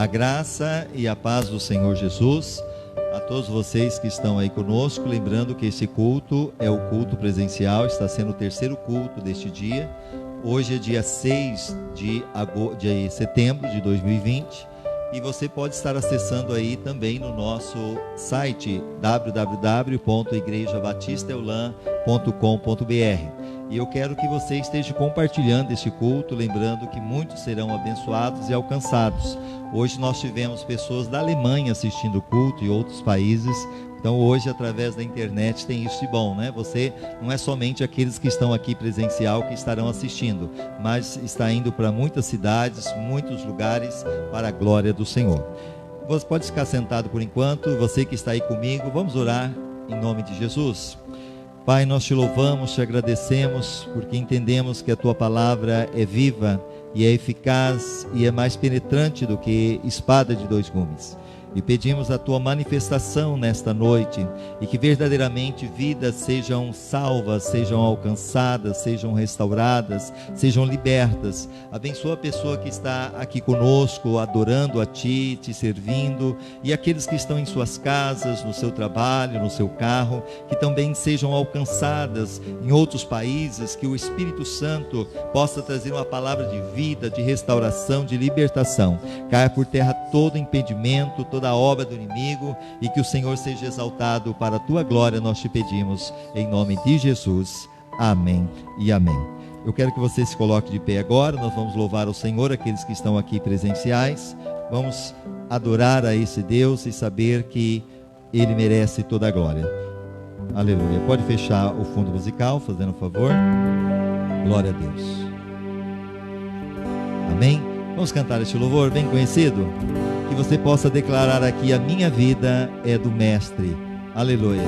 A graça e a paz do Senhor Jesus a todos vocês que estão aí conosco, lembrando que esse culto é o culto presencial, está sendo o terceiro culto deste dia. Hoje é dia 6 de setembro de 2020 e você pode estar acessando aí também no nosso site www.igrejabatistaeulan.com.br. E eu quero que você esteja compartilhando este culto, lembrando que muitos serão abençoados e alcançados. Hoje nós tivemos pessoas da Alemanha assistindo o culto e outros países. Então hoje, através da internet, tem isso de bom, né? Você não é somente aqueles que estão aqui presencial que estarão assistindo, mas está indo para muitas cidades, muitos lugares, para a glória do Senhor. Você pode ficar sentado por enquanto, você que está aí comigo, vamos orar em nome de Jesus. Pai, nós te louvamos, te agradecemos, porque entendemos que a tua palavra é viva e é eficaz e é mais penetrante do que espada de dois gumes. E pedimos a tua manifestação nesta noite e que verdadeiramente vidas sejam salvas, sejam alcançadas, sejam restauradas, sejam libertas. Abençoa a pessoa que está aqui conosco, adorando a ti, te servindo, e aqueles que estão em suas casas, no seu trabalho, no seu carro, que também sejam alcançadas em outros países, que o Espírito Santo possa trazer uma palavra de vida, de restauração, de libertação. Caia por terra todo impedimento, toda a obra do inimigo, e que o Senhor seja exaltado para a tua glória, nós te pedimos em nome de Jesus, amém e amém. Eu quero que você se coloque de pé agora, nós vamos louvar o Senhor, aqueles que estão aqui presenciais, vamos adorar a esse Deus e saber que Ele merece toda a glória. Aleluia. Pode fechar o fundo musical, fazendo um favor. Glória a Deus. Amém. Vamos cantar este louvor bem conhecido? Que você possa declarar aqui: a minha vida é do Mestre. Aleluia.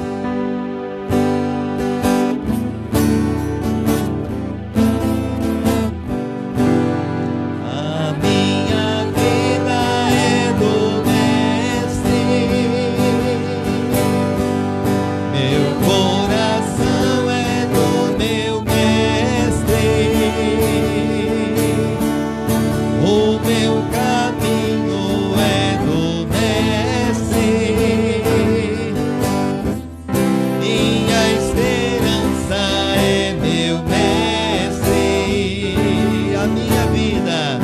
A minha vida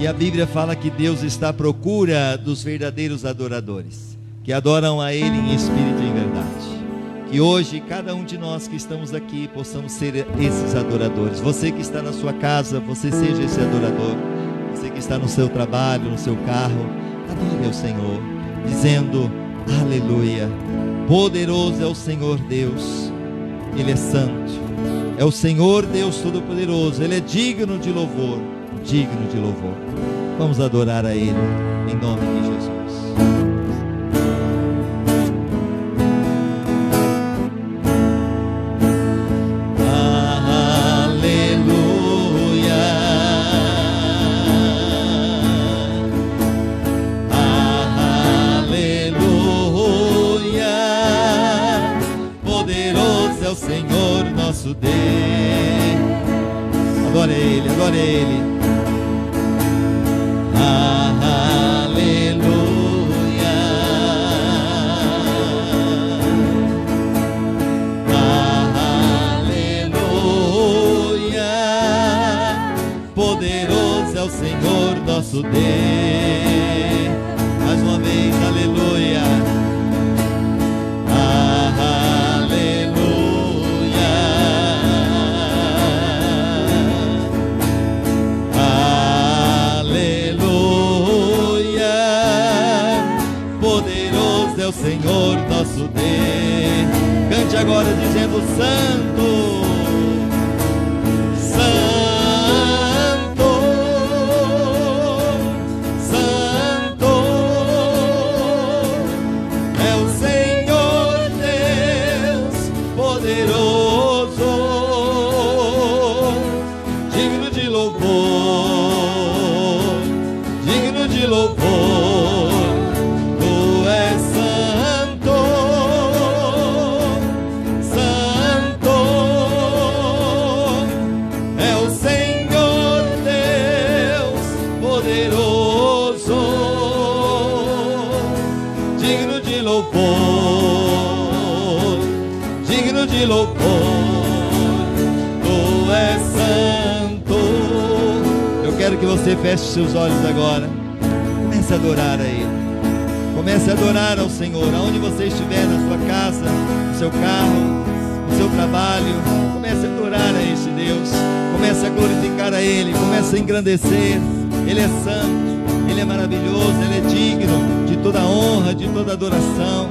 E a Bíblia fala que Deus está à procura dos verdadeiros adoradores, que adoram a Ele em espírito e em verdade. Que hoje, cada um de nós que estamos aqui, possamos ser esses adoradores. Você que está na sua casa, você seja esse adorador. Você que está no seu trabalho, no seu carro, adore ao Senhor, dizendo: aleluia, poderoso é o Senhor Deus, Ele é santo, é o Senhor Deus Todo-Poderoso, Ele é digno de louvor, digno de louvor. Vamos adorar a Ele, em nome de Jesus. Adore Ele, adore Ele. Aleluia, aleluia. Poderoso é o Senhor nosso Deus. Mais uma vez, aleluia. É o Senhor nosso Deus. Cante agora dizendo: Santo, Santo, Santo é o Senhor Deus poderoso, digno de louvor, digno de louvor. Digno de louvor, Tu és santo. Eu quero que você feche seus olhos agora. Comece a adorar a Ele. Comece a adorar ao Senhor, aonde você estiver, na sua casa, no seu carro, no seu trabalho. Comece a adorar a este Deus. Comece a glorificar a Ele. Comece a engrandecer. Ele é santo, Ele é maravilhoso, Ele é digno de toda honra, de toda adoração.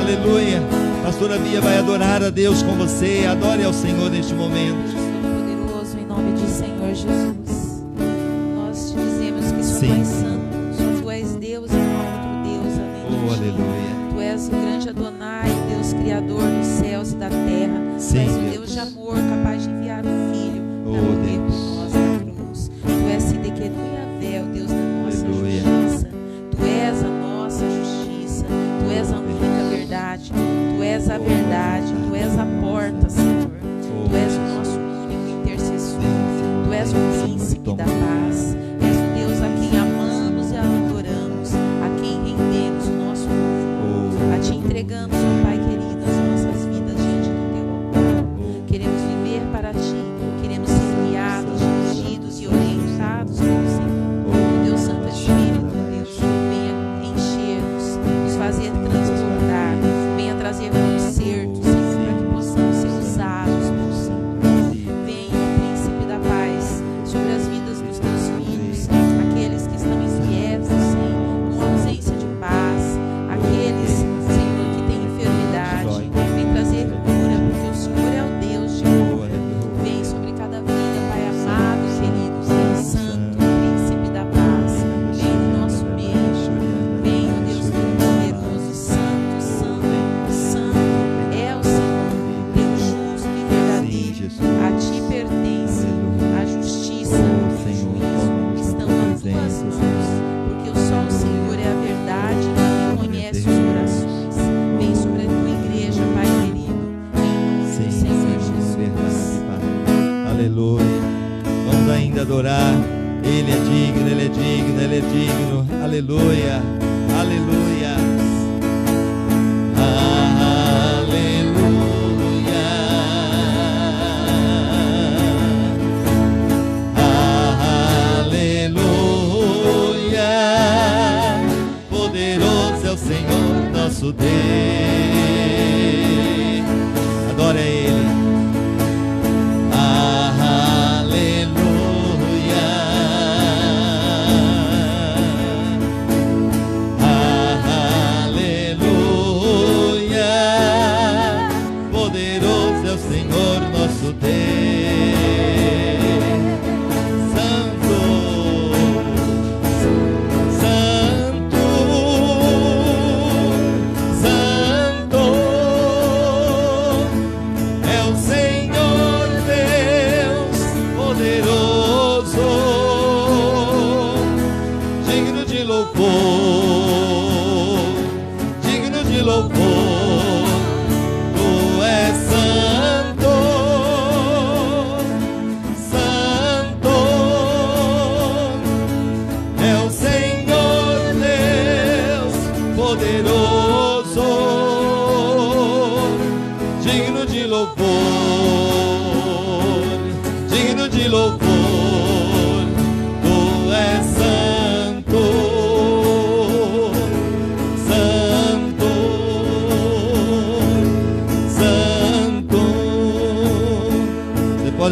Aleluia. Pastora Bia vai adorar a Deus com você. Adore ao Senhor neste momento. Poderoso, em nome de Senhor Jesus, nós te dizemos que só Tu és santo, só Tu és Deus e não há outro Deus além de Ti. Aleluia. Tu és o grande Adonai, Deus criador dos céus e da terra. Sim, Tu és o Deus de amor, capaz de enviar o Filho para morrer por nós na cruz. Tu és Sidequenu e Avé, o Deus da nossa justiça. Tu és a nossa justiça. Tu és a única verdade. Tu és a verdade, Tu és a porta, Senhor. Tu és o nosso único intercessor. Tu és o príncipe da paz. És o Deus a quem amamos e adoramos, a quem rendemos o nosso louvor. A Ti entregamos, ó Pai querido, as nossas vidas diante do Teu altar. Queremos viver para Ti, queremos ser guiados, dirigidos e orientados pelo Senhor. O Deus Santo Espírito, Deus, venha encher-nos, nos fazer transbordar, venha trazer conserto, Senhor, para que possamos ser usados pelo Senhor. Venha, Príncipe da Paz, sobre as vidas dos Teus filhos, aqueles que estão inquietos, Senhor, com ausência de paz, aqueles, Senhor, que têm enfermidade, vem trazer cura, porque o Senhor é o Deus de cura. Vem sobre cada vida, Pai amado, querido, Deus Santo, Príncipe da Paz, vem no nosso meio, vem, ó Deus Todo-Poderoso, Santo, Santo, Santo é o Senhor, Deus justo e verdadeiro. A Ti pertence a justiça e o juízo, estão nas Tuas mãos, porque só o Senhor é a verdade e conhece os corações. Vem sobre a Tua igreja, Pai querido, em nome do Senhor Jesus. Aleluia. Vamos ainda adorar. Ele é digno, Ele é digno, Ele é digno. Aleluia, aleluia. Aleluia, aleluia.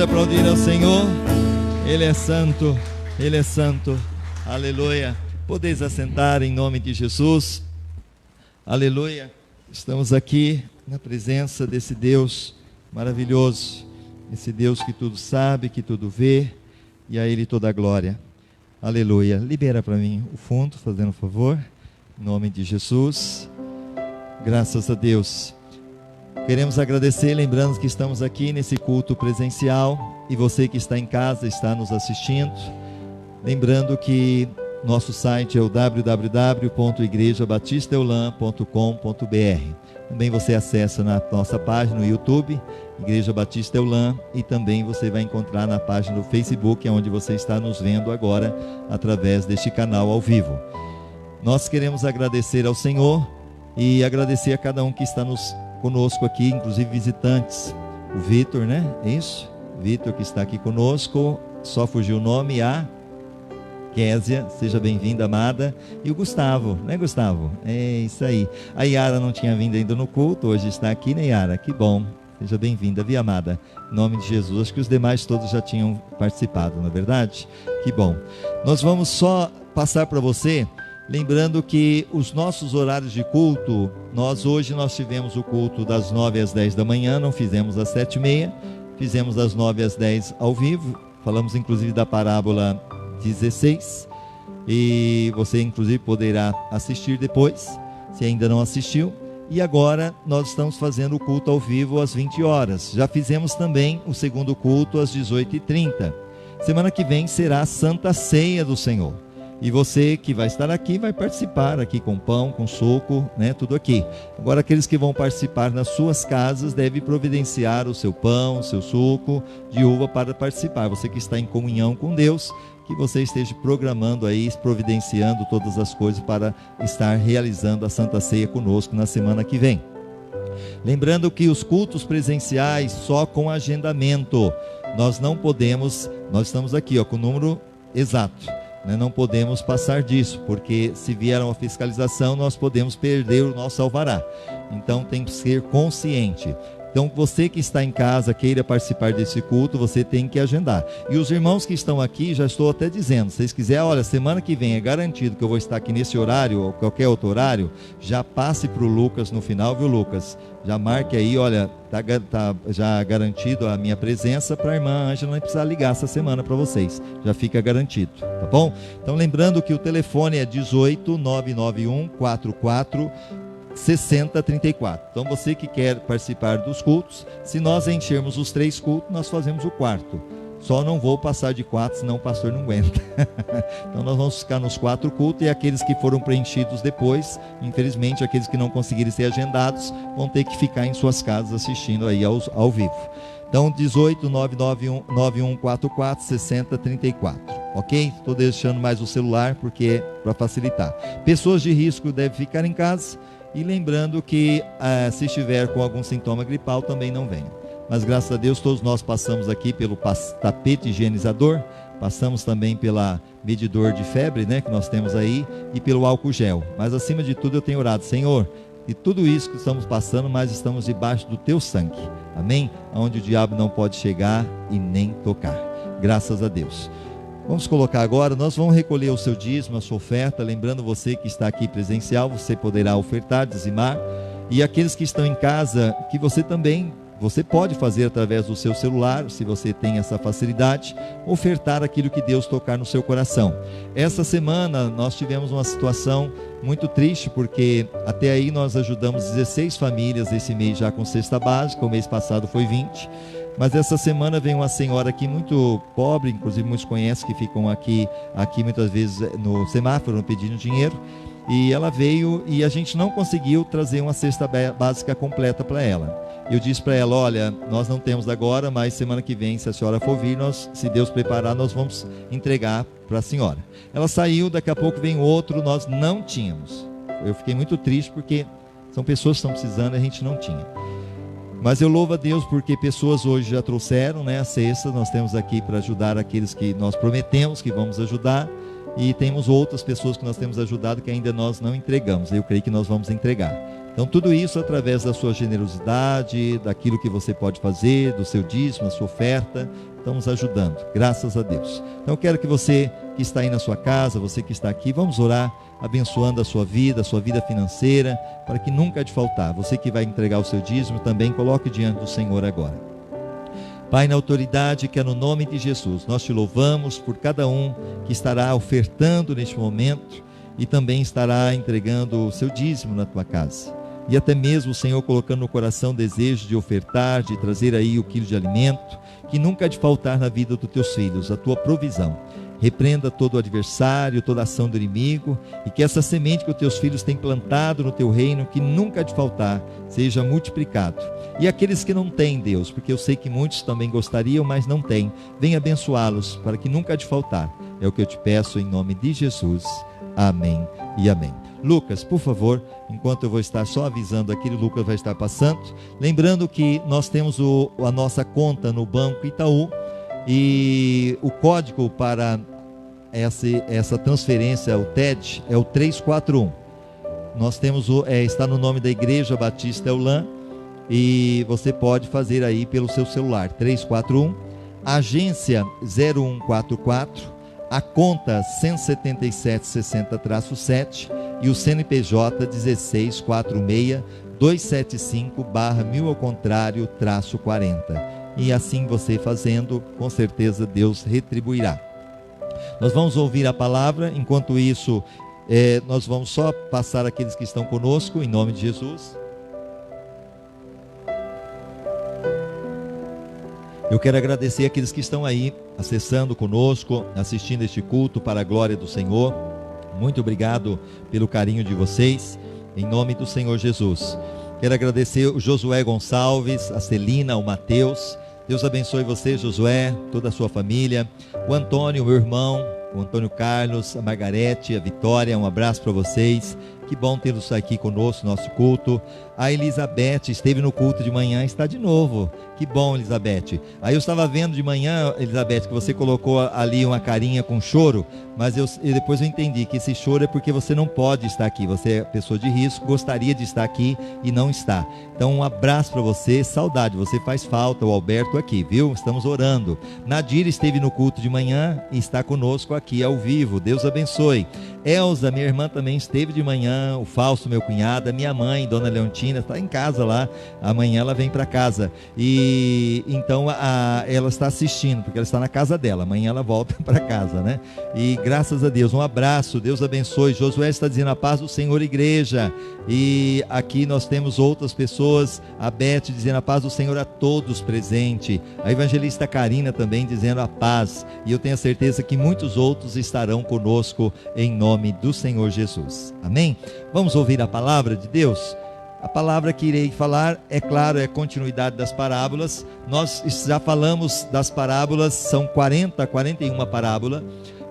aplaudir ao Senhor? Ele é santo, Ele é santo. Aleluia. Podeis assentar em nome de Jesus. Aleluia. Estamos aqui na presença desse Deus maravilhoso, esse Deus que tudo sabe, que tudo vê, e a Ele toda a glória. Aleluia. Libera para mim o fundo, fazendo um favor, em nome de Jesus. Graças a Deus. Queremos agradecer, lembrando que estamos aqui nesse culto presencial, e você que está em casa, está nos assistindo. Lembrando que nosso site é o www.igrejabatistaeulam.com.br. Também você acessa na nossa página no YouTube, Igreja Batista Eulam, e também você vai encontrar na página do Facebook, onde você está nos vendo agora, através deste canal ao vivo. Nós queremos agradecer ao Senhor e agradecer a cada um que está conosco aqui, inclusive visitantes. O Vitor, né? É isso? Vitor que está aqui conosco, só fugiu o nome, a Késia, seja bem-vinda, amada. E o Gustavo, né, Gustavo? É isso aí. A Yara não tinha vindo ainda no culto, hoje está aqui, né, Yara? Que bom, seja bem-vinda, viu, amada? Em nome de Jesus. Acho que os demais todos já tinham participado, não é verdade? Que bom. Nós vamos só passar para você, lembrando que os nossos horários de culto, hoje nós tivemos o culto das 9 às 10 da manhã, não fizemos às 7h30, fizemos das 9 às 10 ao vivo, falamos inclusive da parábola 16, e você inclusive poderá assistir depois, se ainda não assistiu. E agora nós estamos fazendo o culto ao vivo às 20 horas, já fizemos também o segundo culto às 18h30, semana que vem será a Santa Ceia do Senhor, e você que vai estar aqui, vai participar aqui com pão, com suco, né, tudo aqui. Agora aqueles que vão participar nas suas casas, devem providenciar o seu pão, o seu suco de uva para participar. Você que está em comunhão com Deus, que você esteja programando aí, providenciando todas as coisas para estar realizando a Santa Ceia conosco na semana que vem. Lembrando que os cultos presenciais só com agendamento, nós não podemos, nós estamos aqui com o número exato, né? Não podemos passar disso, porque se vier uma fiscalização, nós podemos perder o nosso alvará. Então tem que ser consciente. Então você que está em casa, queira participar desse culto, você tem que agendar. E os irmãos que estão aqui, já estou até dizendo, se vocês quiserem, olha, semana que vem é garantido que eu vou estar aqui nesse horário, ou qualquer outro horário, já passe para o Lucas no final, viu, Lucas? Já marque aí, olha, tá já garantido a minha presença, para a irmã Ângela não precisar ligar essa semana para vocês, já fica garantido, tá bom? Então lembrando que o telefone é 18 991 44 6034. Então você que quer participar dos cultos, se nós enchermos os 3 cultos, nós fazemos o 4. Só não vou passar de 4, senão o pastor não aguenta. Então nós vamos ficar nos 4 cultos, e aqueles que foram preenchidos depois, infelizmente aqueles que não conseguirem ser agendados, vão ter que ficar em suas casas assistindo aí ao vivo. Então 18 991 44 6034. Ok? Estou deixando mais o celular porque é para facilitar. Pessoas de risco devem ficar em casa. E lembrando que se estiver com algum sintoma gripal, também não venha. Mas graças a Deus todos nós passamos aqui pelo tapete higienizador, passamos também pela medidor de febre, né, que nós temos aí, e pelo álcool gel. Mas acima de tudo eu tenho orado, Senhor, e tudo isso que estamos passando, mas estamos debaixo do teu sangue, amém? Onde o diabo não pode chegar e nem tocar, graças a Deus. Vamos colocar agora, nós vamos recolher o seu dízimo, a sua oferta, lembrando você que está aqui presencial, você poderá ofertar, dizimar, e aqueles que estão em casa, que você pode fazer através do seu celular, se você tem essa facilidade, ofertar aquilo que Deus tocar no seu coração. Essa semana nós tivemos uma situação muito triste, porque até aí nós ajudamos 16 famílias esse mês já com cesta básica, o mês passado foi 20. Mas essa semana vem uma senhora aqui muito pobre, inclusive muitos conhecem, que ficam aqui muitas vezes no semáforo pedindo dinheiro, e ela veio e a gente não conseguiu trazer uma cesta básica completa para ela. Eu disse para ela, olha, nós não temos agora, mas semana que vem, se a senhora for vir, se Deus preparar, nós vamos entregar para a senhora. Ela saiu, daqui a pouco vem outro, nós não tínhamos. Eu fiquei muito triste porque são pessoas que estão precisando e a gente não tinha. Mas eu louvo a Deus porque pessoas hoje já trouxeram, né, a cesta. Nós temos aqui para ajudar aqueles que nós prometemos que vamos ajudar, e temos outras pessoas que nós temos ajudado que ainda nós não entregamos. Eu creio que nós vamos entregar. Então tudo isso através da sua generosidade, daquilo que você pode fazer, do seu dízimo, a sua oferta, estamos ajudando, graças a Deus. Então eu quero que você que está aí na sua casa, você que está aqui, vamos orar abençoando a sua vida financeira, para que nunca te faltar. Você que vai entregar o seu dízimo também, coloque diante do Senhor agora. Pai, na autoridade que é no nome de Jesus, nós te louvamos por cada um que estará ofertando neste momento e também estará entregando o seu dízimo na tua casa. E até mesmo o Senhor colocando no coração o desejo de ofertar, de trazer aí o quilo de alimento, que nunca há de faltar na vida dos teus filhos, a tua provisão. Repreenda todo o adversário, toda ação do inimigo, e que essa semente que os teus filhos têm plantado no teu reino, que nunca há de faltar, seja multiplicado. E aqueles que não têm, Deus, porque eu sei que muitos também gostariam, mas não têm, venha abençoá-los, para que nunca há de faltar. É o que eu te peço em nome de Jesus. Amém e amém. Lucas, por favor, enquanto eu vou estar só avisando aqui, o Lucas vai estar passando, lembrando que nós temos a nossa conta no Banco Itaú, e o código para essa transferência, o TED, é o 341. Nós temos está no nome da Igreja Batista Eulan, e você pode fazer aí pelo seu celular, 341, agência 0144, a conta 17760-7 e o CNPJ 1646-275/1000 ao contrário, -40. E assim você fazendo, com certeza Deus retribuirá. Nós vamos ouvir a palavra. Enquanto isso, nós vamos só passar aqueles que estão conosco, em nome de Jesus. Eu quero agradecer aqueles que estão aí, acessando conosco, assistindo este culto para a glória do Senhor. Muito obrigado pelo carinho de vocês, em nome do Senhor Jesus. Quero agradecer o Josué Gonçalves, a Celina, o Mateus. Deus abençoe você, Josué, toda a sua família. O Antônio, meu irmão, o Antônio Carlos, a Margarete, a Vitória, um abraço para vocês. Que bom tê-los aqui conosco, nosso culto. A Elizabeth esteve no culto de manhã, está de novo. Que bom, Elizabeth. Aí eu estava vendo de manhã, Elizabeth, que você colocou ali uma carinha com choro, mas depois eu entendi que esse choro é porque você não pode estar aqui. Você é pessoa de risco, gostaria de estar aqui e não está. Então um abraço para você, saudade, você faz falta, o Alberto aqui, viu? Estamos orando. Nadira esteve no culto de manhã e está conosco aqui ao vivo. Deus abençoe. Elza, minha irmã, também esteve de manhã. O Fausto, meu cunhado, a minha mãe, Dona Leontina, está em casa lá. Amanhã ela vem para casa. E então ela está assistindo, porque ela está na casa dela. Amanhã ela volta para casa, né? E graças a Deus, um abraço, Deus abençoe. Josué está dizendo: a paz do Senhor, igreja. E aqui nós temos outras pessoas, a Beth dizendo: a paz do Senhor a todos presente. A evangelista Karina também dizendo: a paz. E eu tenho a certeza que muitos outros estarão conosco em nome do Senhor Jesus. Amém? Vamos ouvir a palavra de Deus? A palavra que irei falar, é claro, é continuidade das parábolas. Nós já falamos das parábolas, são 41 parábolas.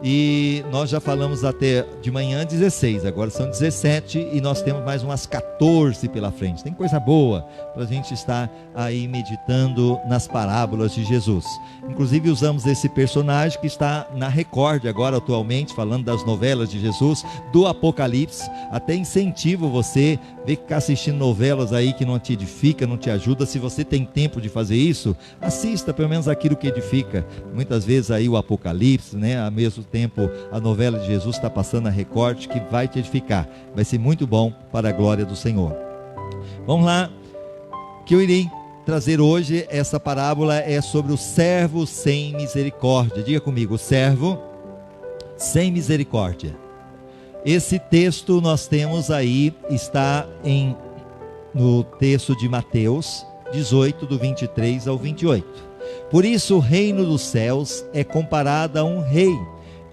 E nós já falamos até de manhã 16, agora são 17 e nós temos mais umas 14 pela frente. Tem coisa boa para a gente estar aí meditando nas parábolas de Jesus. Inclusive usamos esse personagem que está na Record agora atualmente, falando das novelas de Jesus, do Apocalipse. Até incentivo você ver que ficar assistindo novelas aí que não te edifica, não te ajuda. Se você tem tempo de fazer isso, assista pelo menos aquilo que edifica. Muitas vezes aí o Apocalipse, né, ao mesmo tempo a novela de Jesus está passando na Record, que vai te edificar, vai ser muito bom para a glória do Senhor. Vamos lá, que eu irei trazer hoje. Essa parábola é sobre o servo sem misericórdia. Diga comigo: o servo sem misericórdia. Esse texto nós temos aí, está no texto de Mateus 18, do 23 ao 28. Por isso o reino dos céus é comparado a um rei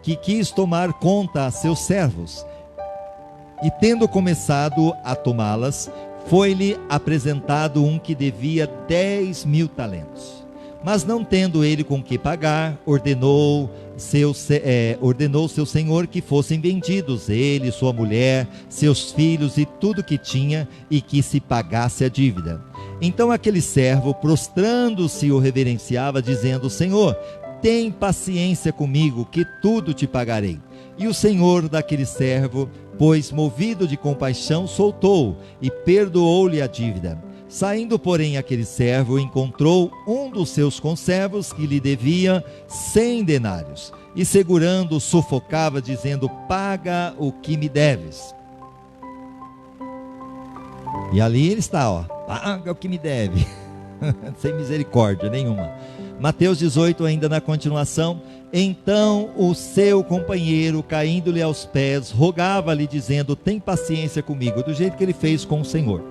que quis tomar conta a seus servos, e tendo começado a tomá-las, foi-lhe apresentado um que devia 10.000 talentos. Mas não tendo ele com que pagar, ordenou seu senhor que fossem vendidos, ele, sua mulher, seus filhos e tudo que tinha, e que se pagasse a dívida. Então aquele servo, prostrando-se, o reverenciava, dizendo: Senhor, tem paciência comigo, que tudo te pagarei. E o senhor daquele servo, pois, movido de compaixão, soltou e perdoou-lhe a dívida. Saindo, porém, aquele servo encontrou um dos seus conservos que lhe devia 100 denários, e segurando, sufocava, dizendo: paga o que me deves. E ali ele está, ó, paga o que me deve, sem misericórdia nenhuma. Mateus 18, ainda na continuação: então o seu companheiro, caindo-lhe aos pés, rogava-lhe, dizendo: tem paciência comigo, do jeito que ele fez com o Senhor,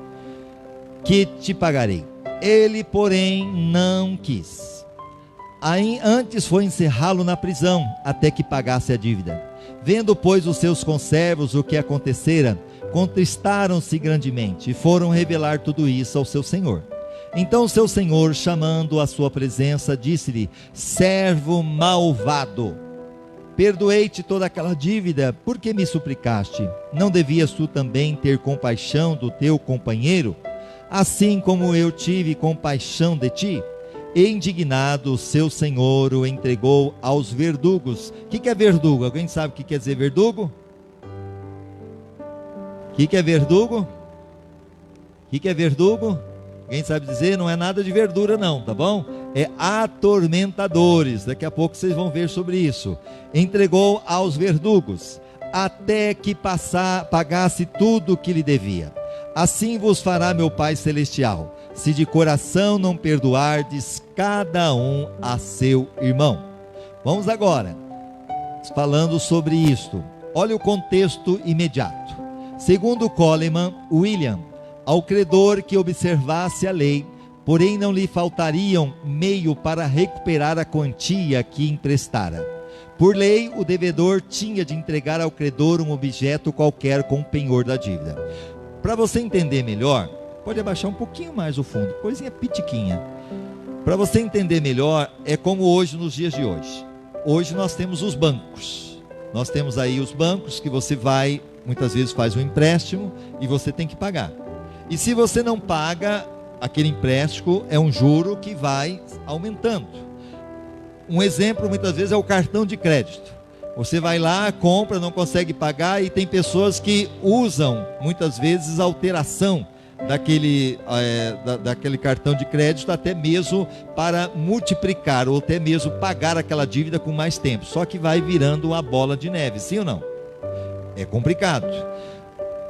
que te pagarei. Ele, porém, não quis. Aí, antes foi encerrá-lo na prisão, até que pagasse a dívida. Vendo, pois, os seus conservos o que acontecera, contristaram-se grandemente, e foram revelar tudo isso ao seu senhor. Então o seu senhor, chamando à sua presença, disse-lhe: servo malvado, perdoei-te toda aquela dívida, por que me suplicaste? Não devias tu também ter compaixão do teu companheiro, assim como eu tive compaixão de ti? E indignado, seu senhor o entregou aos verdugos. O que é verdugo? Alguém sabe o que quer dizer verdugo? O que é verdugo? O que é verdugo? Alguém sabe dizer? Não é nada de verdura não, tá bom? É atormentadores. Daqui a pouco vocês vão ver sobre isso. Entregou aos verdugos, até que pagasse tudo o que lhe devia. Assim vos fará meu Pai Celestial, se de coração não perdoardes cada um a seu irmão. Vamos agora, falando sobre isto. Olha o contexto imediato. Segundo Coleman William, ao credor que observasse a lei, porém não lhe faltariam meio para recuperar a quantia que emprestara. Por lei, o devedor tinha de entregar ao credor um objeto qualquer com o penhor da dívida. Para você entender melhor, pode abaixar um pouquinho mais o fundo, coisinha pitiquinha. Para você entender melhor, é como hoje, nos dias de hoje. Hoje nós temos os bancos. Nós temos aí os bancos que você vai, muitas vezes faz um empréstimo e você tem que pagar. E se você não paga, aquele empréstimo é um juro que vai aumentando. Um exemplo, muitas vezes, é o cartão de crédito. Você vai lá, compra, não consegue pagar, e tem pessoas que usam, muitas vezes, a alteração daquele cartão de crédito, até mesmo para multiplicar, ou até mesmo pagar aquela dívida com mais tempo. Só que vai virando uma bola de neve, sim ou não? É complicado.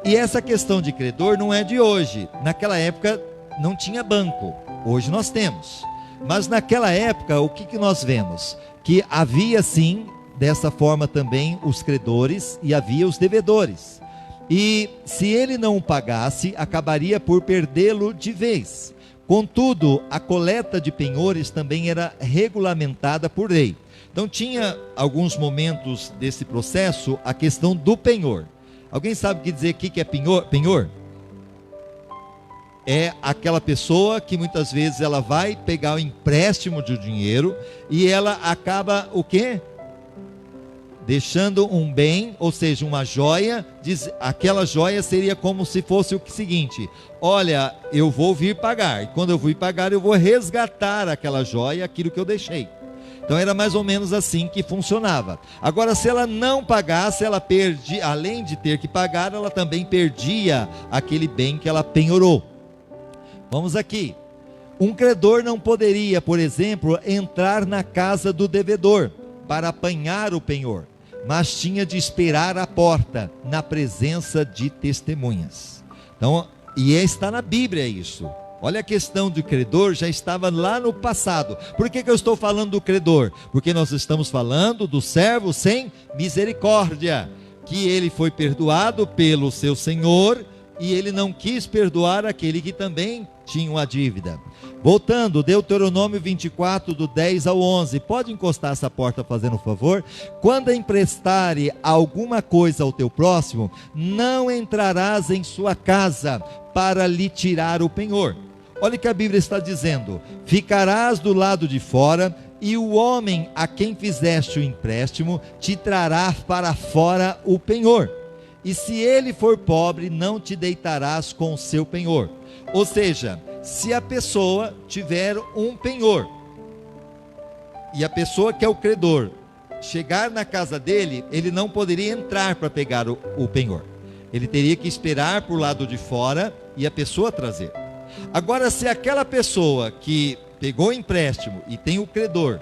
E essa questão de credor não é de hoje. Naquela época não tinha banco, hoje nós temos. Mas naquela época, o que nós vemos? Que havia sim, dessa forma também, os credores e havia os devedores. E se ele não o pagasse, acabaria por perdê-lo de vez. Contudo, a coleta de penhores também era regulamentada por lei. Então tinha alguns momentos desse processo a questão do penhor. Alguém sabe o que dizer que é penhor? É aquela pessoa que muitas vezes ela vai pegar o empréstimo de dinheiro e ela acaba o quê? Deixando um bem, ou seja, uma joia. Aquela joia seria como se fosse o seguinte: olha, eu vou vir pagar, e quando eu vir pagar eu vou resgatar aquela joia, aquilo que eu deixei. Então era mais ou menos assim que funcionava. Agora, se ela não pagasse, ela perdia, além de ter que pagar, ela também perdia aquele bem que ela penhorou. Vamos aqui. Um credor não poderia, por exemplo, entrar na casa do devedor para apanhar o penhor, mas tinha de esperar à porta, na presença de testemunhas. Então, e está na Bíblia isso. Olha, a questão do credor já estava lá no passado. Por que eu estou falando do credor? Porque nós estamos falando do servo sem misericórdia, que ele foi perdoado pelo seu senhor e ele não quis perdoar aquele que também tinha uma dívida. Voltando, Deuteronômio 24, do 10 ao 11. Pode encostar essa porta, fazendo um favor? Quando emprestare alguma coisa ao teu próximo, não entrarás em sua casa para lhe tirar o penhor. Olha o que a Bíblia está dizendo: ficarás do lado de fora, e o homem a quem fizeste o empréstimo te trará para fora o penhor. E se ele for pobre, não te deitarás com o seu penhor. Ou seja, se a pessoa tiver um penhor, e a pessoa que é o credor chegar na casa dele, ele não poderia entrar para pegar o penhor. Ele teria que esperar por lado de fora e a pessoa trazer. Agora, se aquela pessoa que pegou o empréstimo e tem o credor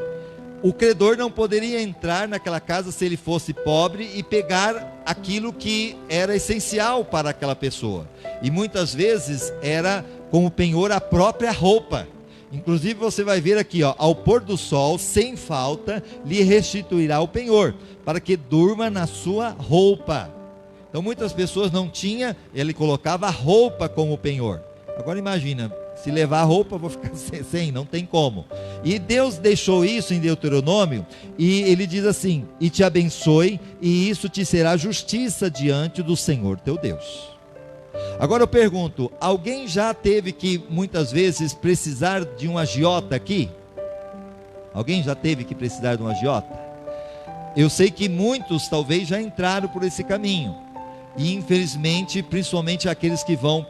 não poderia entrar naquela casa se ele fosse pobre e pegar aquilo que era essencial para aquela pessoa. E muitas vezes era como penhor a própria roupa. Inclusive você vai ver aqui, ó, ao pôr do sol, sem falta, lhe restituirá o penhor, para que durma na sua roupa. Então muitas pessoas não tinham, ele colocava a roupa como penhor. Agora imagina, se levar a roupa, vou ficar sem, não tem como. E Deus deixou isso em Deuteronômio, e ele diz assim: e te abençoe, e isso te será justiça diante do Senhor teu Deus. Agora eu pergunto, alguém já teve que muitas vezes precisar de um agiota aqui? Alguém já teve que precisar de um agiota? Eu sei que muitos talvez já entraram por esse caminho, e infelizmente, principalmente aqueles que vão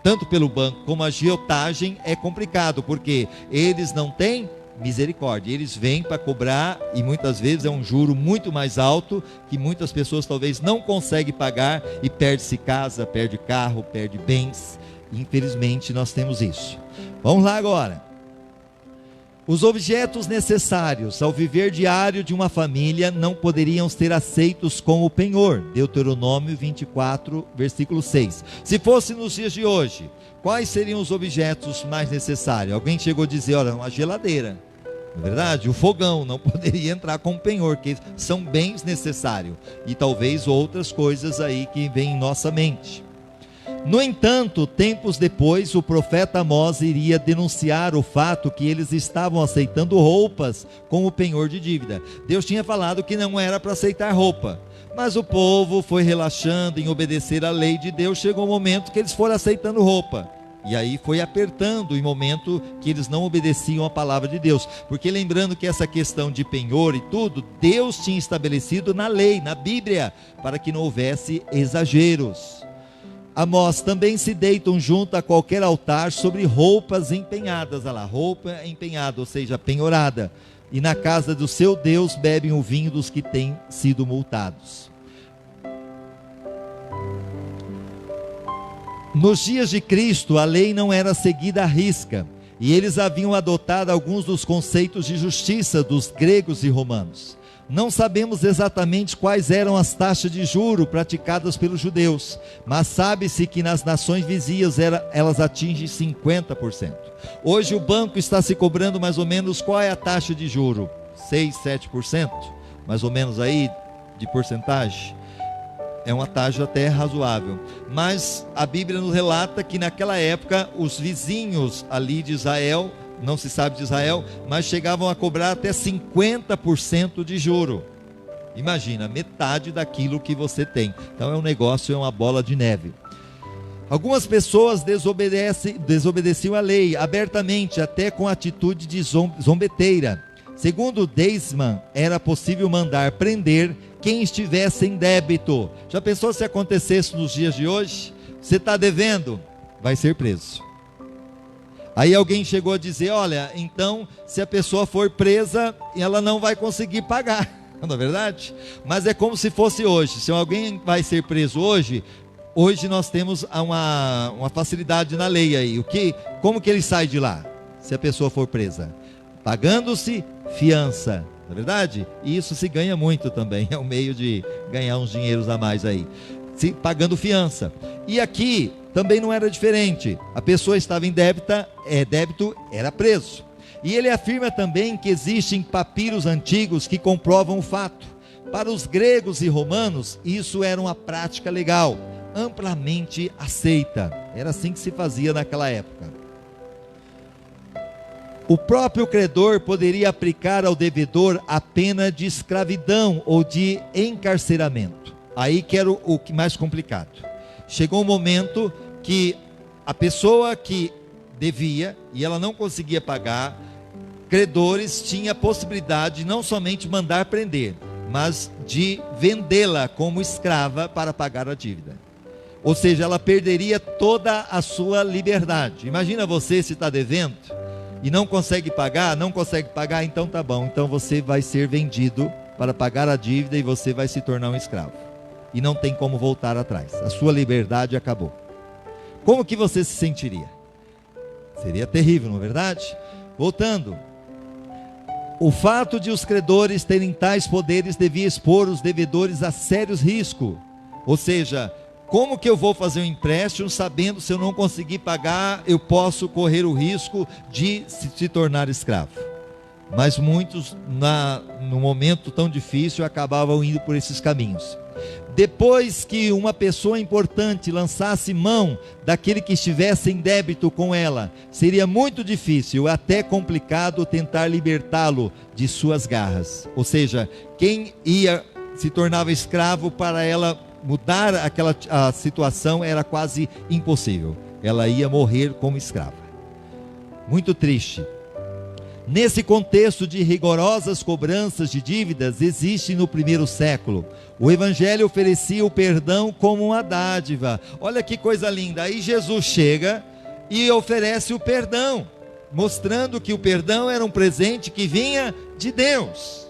tanto pelo banco como a agiotagem, é complicado, porque eles não têm misericórdia, eles vêm para cobrar, e muitas vezes é um juro muito mais alto, que muitas pessoas talvez não conseguem pagar, e perde-se casa, perde carro, perde bens. Infelizmente nós temos isso. Vamos lá agora. Os objetos necessários ao viver diário de uma família não poderiam ser aceitos como penhor. Deuteronômio 24, versículo 6. Se fosse nos dias de hoje, quais seriam os objetos mais necessários? Alguém chegou a dizer, olha, uma geladeira. Na verdade, o fogão não poderia entrar como penhor, porque são bens necessários. E talvez outras coisas aí que vêm em nossa mente. No entanto, tempos depois, o profeta Amós iria denunciar o fato que eles estavam aceitando roupas como penhor de dívida. Deus tinha falado que não era para aceitar roupa, mas o povo foi relaxando em obedecer à lei de Deus. Chegou um momento que eles foram aceitando roupa, e aí foi apertando em momento que eles não obedeciam à palavra de Deus. Porque lembrando que essa questão de penhor e tudo, Deus tinha estabelecido na lei, na Bíblia, para que não houvesse exageros. Amós, também se deitam junto a qualquer altar sobre roupas empenhadas. Olha lá, roupa empenhada, ou seja, penhorada. E na casa do seu Deus bebem o vinho dos que têm sido multados. Nos dias de Cristo, a lei não era seguida à risca, e eles haviam adotado alguns dos conceitos de justiça dos gregos e romanos. Não sabemos exatamente quais eram as taxas de juro praticadas pelos judeus, mas sabe-se que nas nações vizinhas elas atingem 50%. Hoje o banco está se cobrando mais ou menos, qual é a taxa de juro? 6, 7%? Mais ou menos aí de porcentagem? É uma taxa até razoável. Mas a Bíblia nos relata que naquela época os vizinhos ali de Israel, não se sabe de Israel, mas chegavam a cobrar até 50% de juro. Imagina, metade daquilo que você tem. Então é um negócio, é uma bola de neve. Algumas pessoas desobedeciam a lei abertamente, até com atitude de zombeteira. Segundo Deisman, era possível mandar prender quem estivesse em débito. Já pensou se acontecesse nos dias de hoje? Você está devendo? Vai ser preso. Aí alguém chegou a dizer, olha, então se a pessoa for presa, ela não vai conseguir pagar, não é verdade? Mas é como se fosse hoje. Se alguém vai ser preso hoje nós temos uma facilidade na lei aí. Como que ele sai de lá, se a pessoa for presa? Pagando-se fiança, não é verdade? E isso se ganha muito também, é um meio de ganhar uns dinheiros a mais aí, pagando fiança. E aqui também não era diferente. A pessoa estava em débito, era preso. E ele afirma também que existem papiros antigos que comprovam o fato. Para os gregos e romanos, isso era uma prática legal, amplamente aceita. Era assim que se fazia naquela época. O próprio credor poderia aplicar ao devedor a pena de escravidão ou de encarceramento. Aí que era o mais complicado. Chegou um momento que a pessoa que devia e ela não conseguia pagar, credores tinham a possibilidade de não somente mandar prender, mas de vendê-la como escrava para pagar a dívida. Ou seja, ela perderia toda a sua liberdade. Imagina você se está devendo e não consegue pagar, então tá bom, então você vai ser vendido para pagar a dívida e você vai se tornar um escravo. e não tem como voltar atrás. A sua liberdade acabou. Como que você se sentiria? Seria terrível, não é verdade? Voltando. O fato de os credores terem tais poderes devia expor os devedores a sérios riscos. Ou seja, como que eu vou fazer um empréstimo sabendo se eu não conseguir pagar, eu posso correr o risco de se tornar escravo? Mas muitos, no momento tão difícil, acabavam indo por esses caminhos. Depois que uma pessoa importante lançasse mão daquele que estivesse em débito com ela, seria muito difícil, até complicado, tentar libertá-lo de suas garras. Ou seja, quem se tornava escravo, para ela mudar a situação era quase impossível. Ela ia morrer como escrava. Muito triste. Nesse contexto de rigorosas cobranças de dívidas, existe no primeiro século. O Evangelho oferecia o perdão como uma dádiva. Olha que coisa linda. Aí Jesus chega e oferece o perdão, mostrando que o perdão era um presente que vinha de Deus.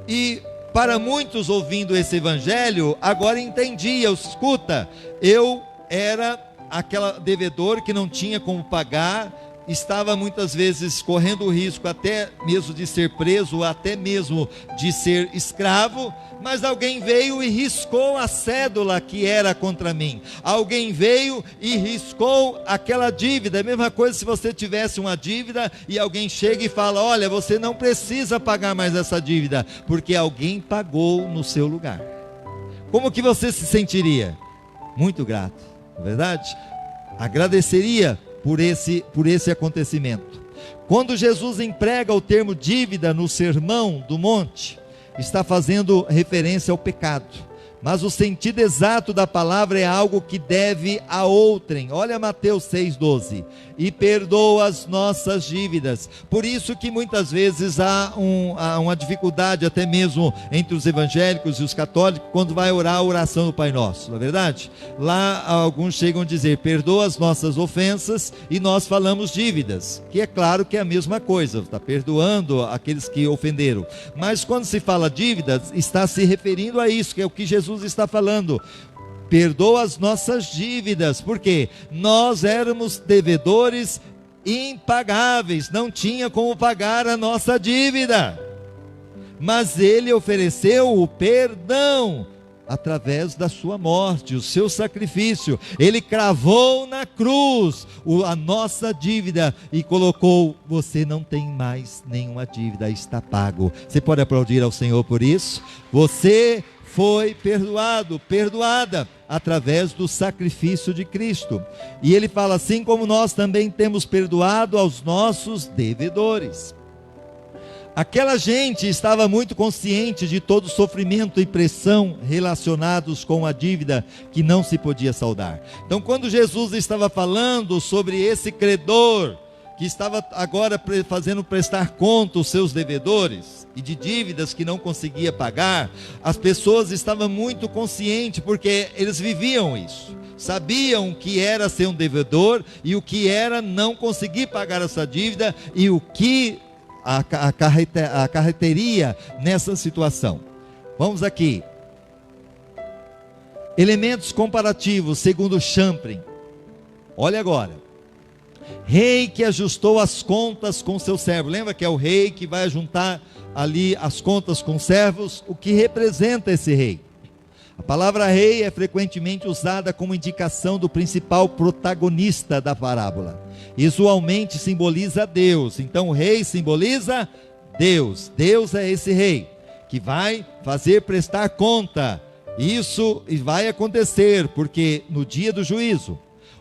E para muitos ouvindo esse Evangelho, agora entendia, escuta, eu era aquele devedor que não tinha como pagar, estava muitas vezes correndo o risco até mesmo de ser preso, até mesmo de ser escravo, mas alguém veio e riscou a cédula que era contra mim. Alguém veio e riscou aquela dívida. É a mesma coisa se você tivesse uma dívida e alguém chega e fala: olha, você não precisa pagar mais essa dívida, porque alguém pagou no seu lugar. Como que você se sentiria? Muito grato, não é verdade? Agradeceria por esse acontecimento. Quando Jesus emprega o termo dívida no Sermão do Monte, está fazendo referência ao pecado, mas o sentido exato da palavra é algo que deve a outrem. Olha Mateus 6,12: e perdoa as nossas dívidas. Por isso que muitas vezes há uma dificuldade até mesmo entre os evangélicos e os católicos, quando vai orar a oração do Pai Nosso, não é verdade? Lá alguns chegam a dizer: perdoa as nossas ofensas, e nós falamos dívidas, que é claro que é a mesma coisa, está perdoando aqueles que ofenderam. Mas quando se fala dívidas, está se referindo a isso, que é o que Jesus está falando. Perdoa as nossas dívidas, porque nós éramos devedores impagáveis, não tinha como pagar a nossa dívida, mas Ele ofereceu o perdão através da sua morte, o seu sacrifício. Ele cravou na cruz a nossa dívida e colocou: você não tem mais nenhuma dívida, está pago. Você pode aplaudir ao Senhor por isso? Você foi perdoado, perdoada, através do sacrifício de Cristo. E ele fala: assim como nós também temos perdoado aos nossos devedores. Aquela gente estava muito consciente de todo o sofrimento e pressão relacionados com a dívida que não se podia saldar. Então, quando Jesus estava falando sobre esse credor que estava agora fazendo prestar conta aos seus devedores e de dívidas que não conseguia pagar, as pessoas estavam muito conscientes, porque eles viviam isso, sabiam o que era ser um devedor e o que era não conseguir pagar essa dívida e o que acarretaria nessa situação. Vamos aqui, elementos comparativos segundo Champlin. Olha agora: rei que ajustou as contas com seu servo. Lembra que é o rei que vai juntar ali as contas com servos? O que representa esse rei? A palavra rei é frequentemente usada como indicação do principal protagonista da parábola. Usualmente simboliza Deus. Então o rei simboliza Deus. Deus é esse rei que vai fazer prestar conta. Isso vai acontecer porque no dia do juízo,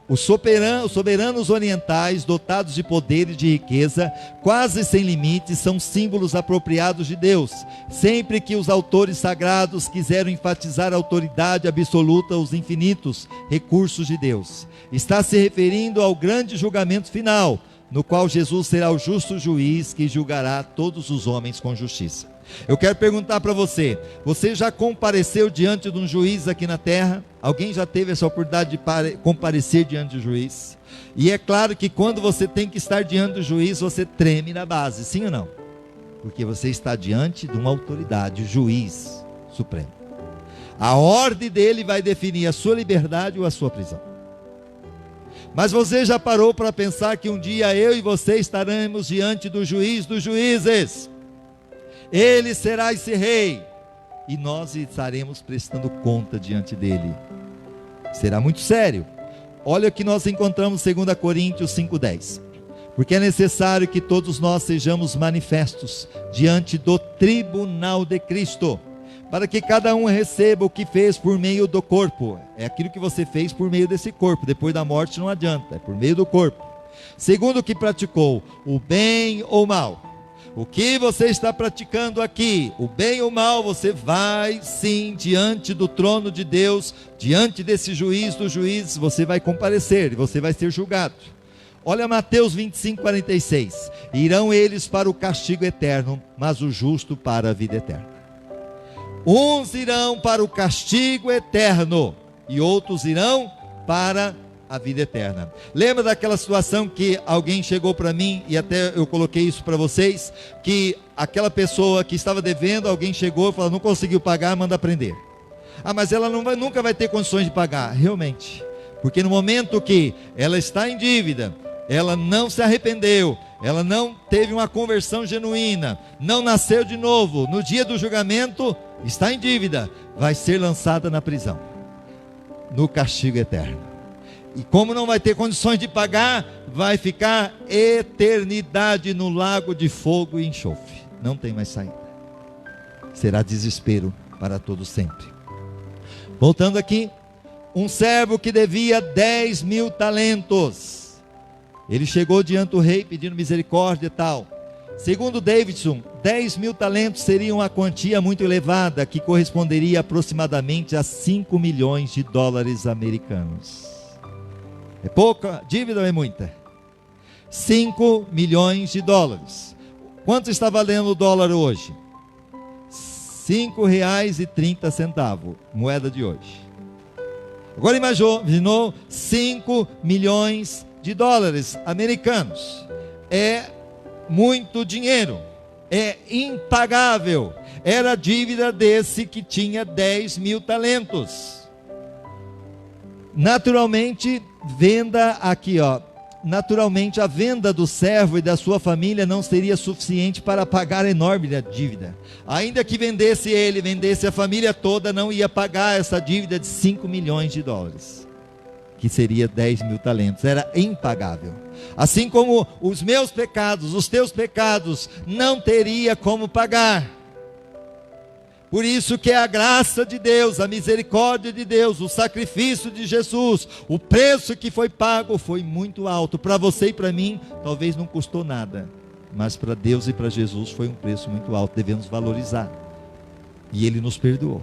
os soberanos orientais, dotados de poder e de riqueza, quase sem limites, são símbolos apropriados de Deus. Sempre que os autores sagrados quiseram enfatizar a autoridade absoluta, os infinitos recursos de Deus, está se referindo ao grande julgamento final, no qual Jesus será o justo juiz que julgará todos os homens com justiça. Eu quero perguntar para você: você já compareceu diante de um juiz aqui na terra? Alguém já teve essa oportunidade de comparecer diante do juiz? E é claro que quando você tem que estar diante do juiz, você treme na base, sim ou não? Porque você está diante de uma autoridade, o juiz supremo. A ordem dele vai definir a sua liberdade ou a sua prisão. Mas você já parou para pensar que um dia eu e você estaremos diante do juiz dos juízes? Ele será esse rei, e nós estaremos prestando conta diante dele. Será muito sério. Olha o que nós encontramos em 2 Coríntios 5:10. Porque é necessário que todos nós sejamos manifestos diante do tribunal de Cristo, para que cada um receba o que fez por meio do corpo. É aquilo que você fez por meio desse corpo. Depois da morte não adianta, é por meio do corpo. Segundo o que praticou, o bem ou mal. O que você está praticando aqui, o bem ou mal, você vai sim diante do trono de Deus, diante desse juiz dos juízes, você vai comparecer, você vai ser julgado. Olha Mateus 25:46. Irão eles para o castigo eterno, mas o justo para a vida eterna. Uns irão para o castigo eterno e outros irão para a vida eterna. Lembra daquela situação que alguém chegou para mim, e até eu coloquei isso para vocês, que aquela pessoa que estava devendo, alguém chegou e falou, não conseguiu pagar, manda prender. Mas ela nunca vai ter condições de pagar. Realmente, porque no momento que ela está em dívida, ela não se arrependeu, ela não teve uma conversão genuína, não nasceu de novo, no dia do julgamento, está em dívida, vai ser lançada na prisão, no castigo eterno. E como não vai ter condições de pagar, vai ficar eternidade no lago de fogo e enxofre. Não tem mais saída. Será desespero para todo sempre. Voltando aqui, um servo que devia 10.000 talentos. Ele chegou diante do rei pedindo misericórdia e tal. Segundo Davidson, 10.000 talentos seria uma quantia muito elevada, que corresponderia aproximadamente a 5 milhões de dólares americanos. É pouca dívida ou é muita? 5 milhões de dólares. Quanto está valendo o dólar hoje? R$5,30, moeda de hoje. Agora imaginou 5 milhões de dólares americanos. É muito dinheiro, é impagável. Era a dívida desse que tinha 10.000 talentos. Naturalmente, naturalmente a venda do servo e da sua família não seria suficiente para pagar a enorme dívida. Ainda que vendesse a família toda, não ia pagar essa dívida de 5 milhões de dólares, que seria 10.000 talentos, era impagável. Assim como os meus pecados, os teus pecados, não teria como pagar. Por isso que é a graça de Deus, a misericórdia de Deus, o sacrifício de Jesus, o preço que foi pago foi muito alto. Para você e para mim, talvez não custou nada, mas para Deus e para Jesus foi um preço muito alto, devemos valorizar. E Ele nos perdoou.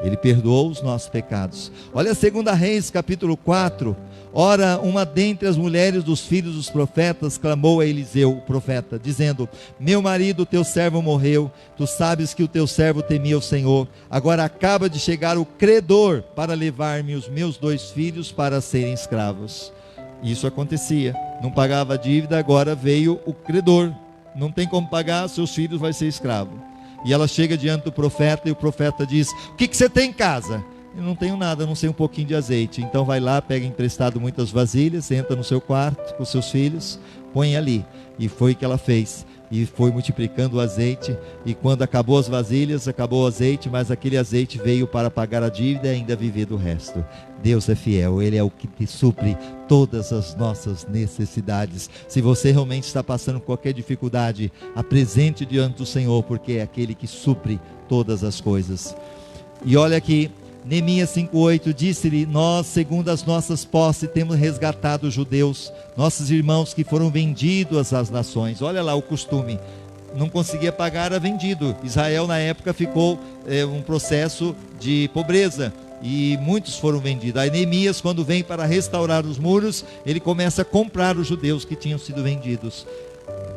Ele perdoou os nossos pecados. Olha 2 Reis capítulo 4. Ora, uma dentre as mulheres dos filhos dos profetas clamou a Eliseu, o profeta, dizendo, meu marido, teu servo morreu, tu sabes que o teu servo temia o Senhor, agora acaba de chegar o credor para levar-me os meus 2 filhos para serem escravos. Isso acontecia, não pagava a dívida, agora veio o credor, não tem como pagar, seus filhos vai ser escravo. E ela chega diante do profeta e o profeta diz, o que você tem em casa? Eu não tenho nada, a não sei um pouquinho de azeite. Então vai lá, pega emprestado muitas vasilhas, entra no seu quarto com seus filhos, põe ali. E foi o que ela fez. E foi multiplicando o azeite. E quando acabou as vasilhas, acabou o azeite, mas aquele azeite veio para pagar a dívida e ainda viver do resto. Deus é fiel, Ele é o que te supre todas as nossas necessidades. Se você realmente está passando qualquer dificuldade, apresente diante do Senhor, porque é aquele que supre todas as coisas. E olha aqui, Neemias 5:8, disse-lhe, nós, segundo as nossas posses, temos resgatado os judeus, nossos irmãos que foram vendidos às nações. Olha lá o costume, não conseguia pagar, era vendido. Israel na época ficou um processo de pobreza, e muitos foram vendidos. Aí Neemias, quando vem para restaurar os muros, ele começa a comprar os judeus que tinham sido vendidos,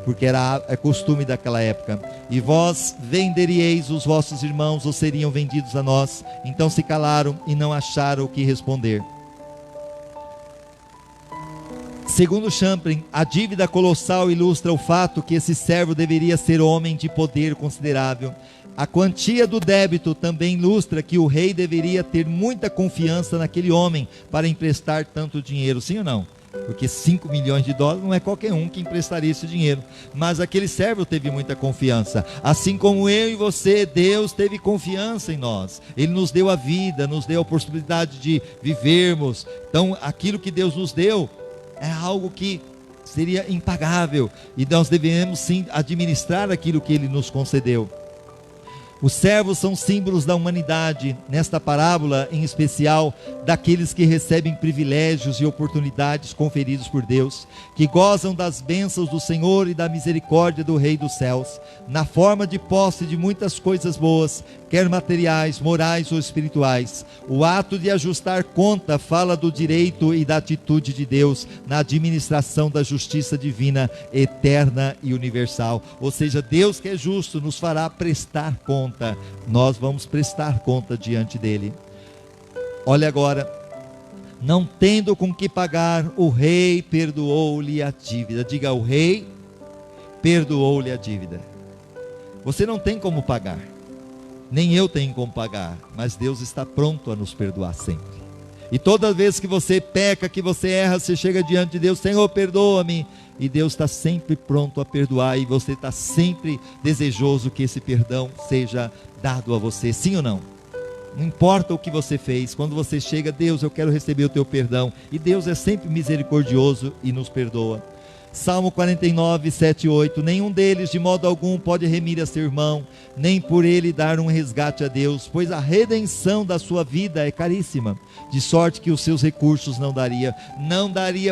porque era costume daquela época. E vós venderíeis os vossos irmãos, ou seriam vendidos a nós? Então se calaram e não acharam o que responder. Segundo Champlin, a dívida colossal ilustra o fato que esse servo deveria ser homem de poder considerável. A quantia do débito também ilustra que o rei deveria ter muita confiança naquele homem para emprestar tanto dinheiro, sim ou não? Porque 5 milhões de dólares não é qualquer um que emprestaria esse dinheiro. Mas aquele servo teve muita confiança. Assim como eu e você, Deus teve confiança em nós. Ele nos deu a vida, nos deu a possibilidade de vivermos. Então aquilo que Deus nos deu é algo que seria impagável. E nós devemos sim administrar aquilo que Ele nos concedeu. Os servos são símbolos da humanidade, nesta parábola em especial, daqueles que recebem privilégios e oportunidades conferidos por Deus, que gozam das bênçãos do Senhor e da misericórdia do Rei dos céus, na forma de posse de muitas coisas boas, quer materiais, morais ou espirituais. O ato de ajustar conta fala do direito e da atitude de Deus na administração da justiça divina, eterna e universal. Ou seja, Deus que é justo nos fará prestar conta. Nós vamos prestar conta diante dele. Olha agora, não tendo com que pagar, o rei perdoou-lhe a dívida. Diga, o rei perdoou-lhe a dívida. Você não tem como pagar, nem eu tenho como pagar, mas Deus está pronto a nos perdoar sempre. E toda vez que você peca, que você erra, você chega diante de Deus, Senhor, perdoa-me. E Deus está sempre pronto a perdoar, e você está sempre desejoso que esse perdão seja dado a você, sim ou não? Não importa o que você fez, quando você chega, Deus, eu quero receber o teu perdão. E Deus é sempre misericordioso e nos perdoa. Salmo 49, 7 e 8, nenhum deles de modo algum pode remir a seu irmão, nem por ele dar um resgate a Deus, pois a redenção da sua vida é caríssima, de sorte que os seus recursos não daria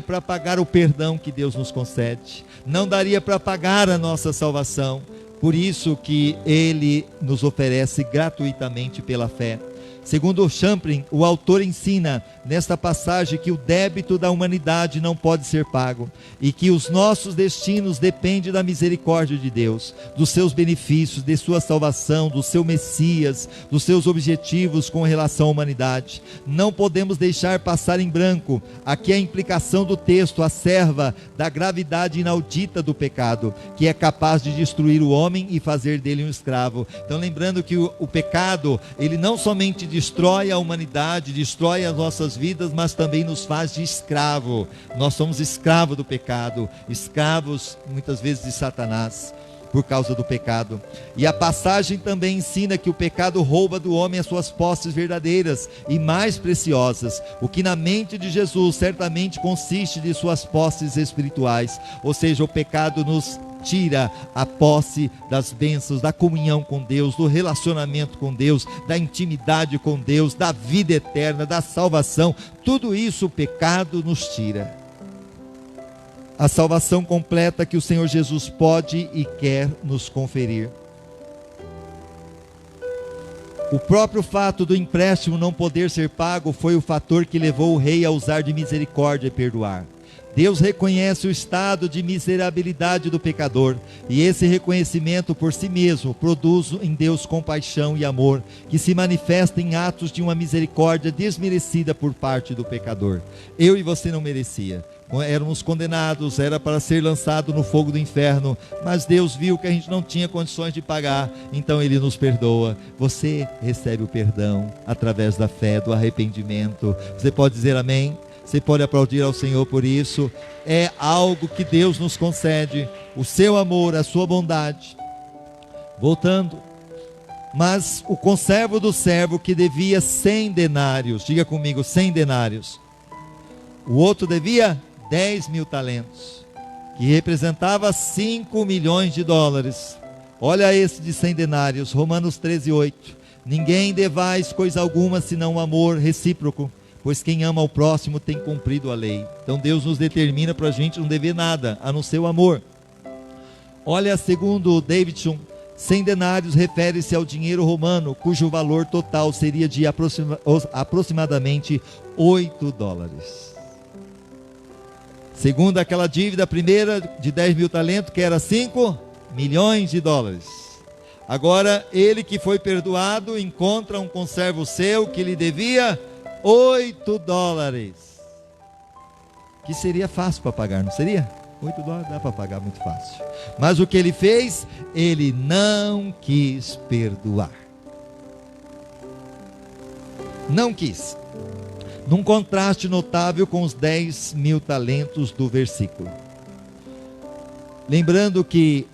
para pagar o perdão que Deus nos concede, não daria para pagar a nossa salvação, por isso que ele nos oferece gratuitamente pela fé. Segundo Champlin, o autor ensina nesta passagem que o débito da humanidade não pode ser pago e que os nossos destinos dependem da misericórdia de Deus, dos seus benefícios, de sua salvação, do seu Messias, dos seus objetivos com relação à humanidade. Não podemos deixar passar em branco aqui a implicação do texto, a serva da gravidade inaudita do pecado, que é capaz de destruir o homem e fazer dele um escravo. Então lembrando que o pecado, ele não somente destrói a humanidade, destrói as nossas vidas, mas também nos faz de escravo. Nós somos escravos do pecado, escravos muitas vezes de Satanás, por causa do pecado. E a passagem também ensina que o pecado rouba do homem as suas posses verdadeiras e mais preciosas, o que na mente de Jesus certamente consiste de suas posses espirituais. Ou seja, o pecado nos tira a posse das bênçãos, da comunhão com Deus, do relacionamento com Deus, da intimidade com Deus, da vida eterna, da salvação. Tudo isso o pecado nos tira. A salvação completa que o Senhor Jesus pode e quer nos conferir. O próprio fato do empréstimo não poder ser pago foi o fator que levou o rei a usar de misericórdia e perdoar. Deus reconhece o estado de miserabilidade do pecador, e esse reconhecimento por si mesmo produz em Deus compaixão e amor, que se manifesta em atos de uma misericórdia desmerecida por parte do pecador. Eu e você não merecia, éramos condenados, era para ser lançado no fogo do inferno, mas Deus viu que a gente não tinha condições de pagar, então Ele nos perdoa. Você recebe o perdão através da fé, do arrependimento. Você pode dizer amém? Você pode aplaudir ao Senhor por isso. É algo que Deus nos concede, o seu amor, a sua bondade. Voltando, mas o conservo do servo que devia 100 denários, diga comigo, 100 denários. O outro devia 10 mil talentos, que representava 5 milhões de dólares. Olha esse de 100 denários, Romanos 13, 8. Ninguém devais coisa alguma senão o amor recíproco, pois quem ama ao próximo tem cumprido a lei. Então Deus nos determina para a gente não dever nada, a não ser o amor. Olha, segundo Davidson, 100 denários refere-se ao dinheiro romano, cujo valor total seria de aproximadamente 8 dólares. Segundo aquela dívida primeira de 10 mil talentos, que era 5 milhões de dólares. Agora, ele que foi perdoado, encontra um conservo seu que lhe devia 8 dólares, que seria fácil para pagar, não seria? $8 dá para pagar muito fácil. Mas o que ele fez? Ele não quis perdoar. Não quis. Num contraste notável com os 10.000 talentos do versículo. Lembrando que,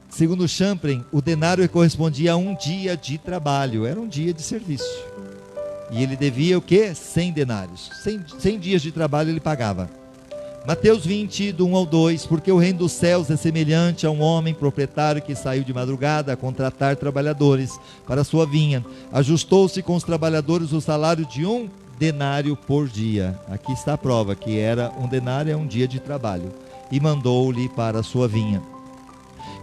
segundo Champlin, o denário correspondia a um dia de trabalho, era um dia de serviço. E ele devia o quê? 100 denários. 100 dias de trabalho ele pagava. Mateus 20, do 1 ao 2, porque o reino dos céus é semelhante a um homem proprietário que saiu de madrugada a contratar trabalhadores para a sua vinha. Ajustou-se com os trabalhadores o salário de um denário por dia. Aqui está a prova, que era um denário é um dia de trabalho. E mandou-lhe para a sua vinha.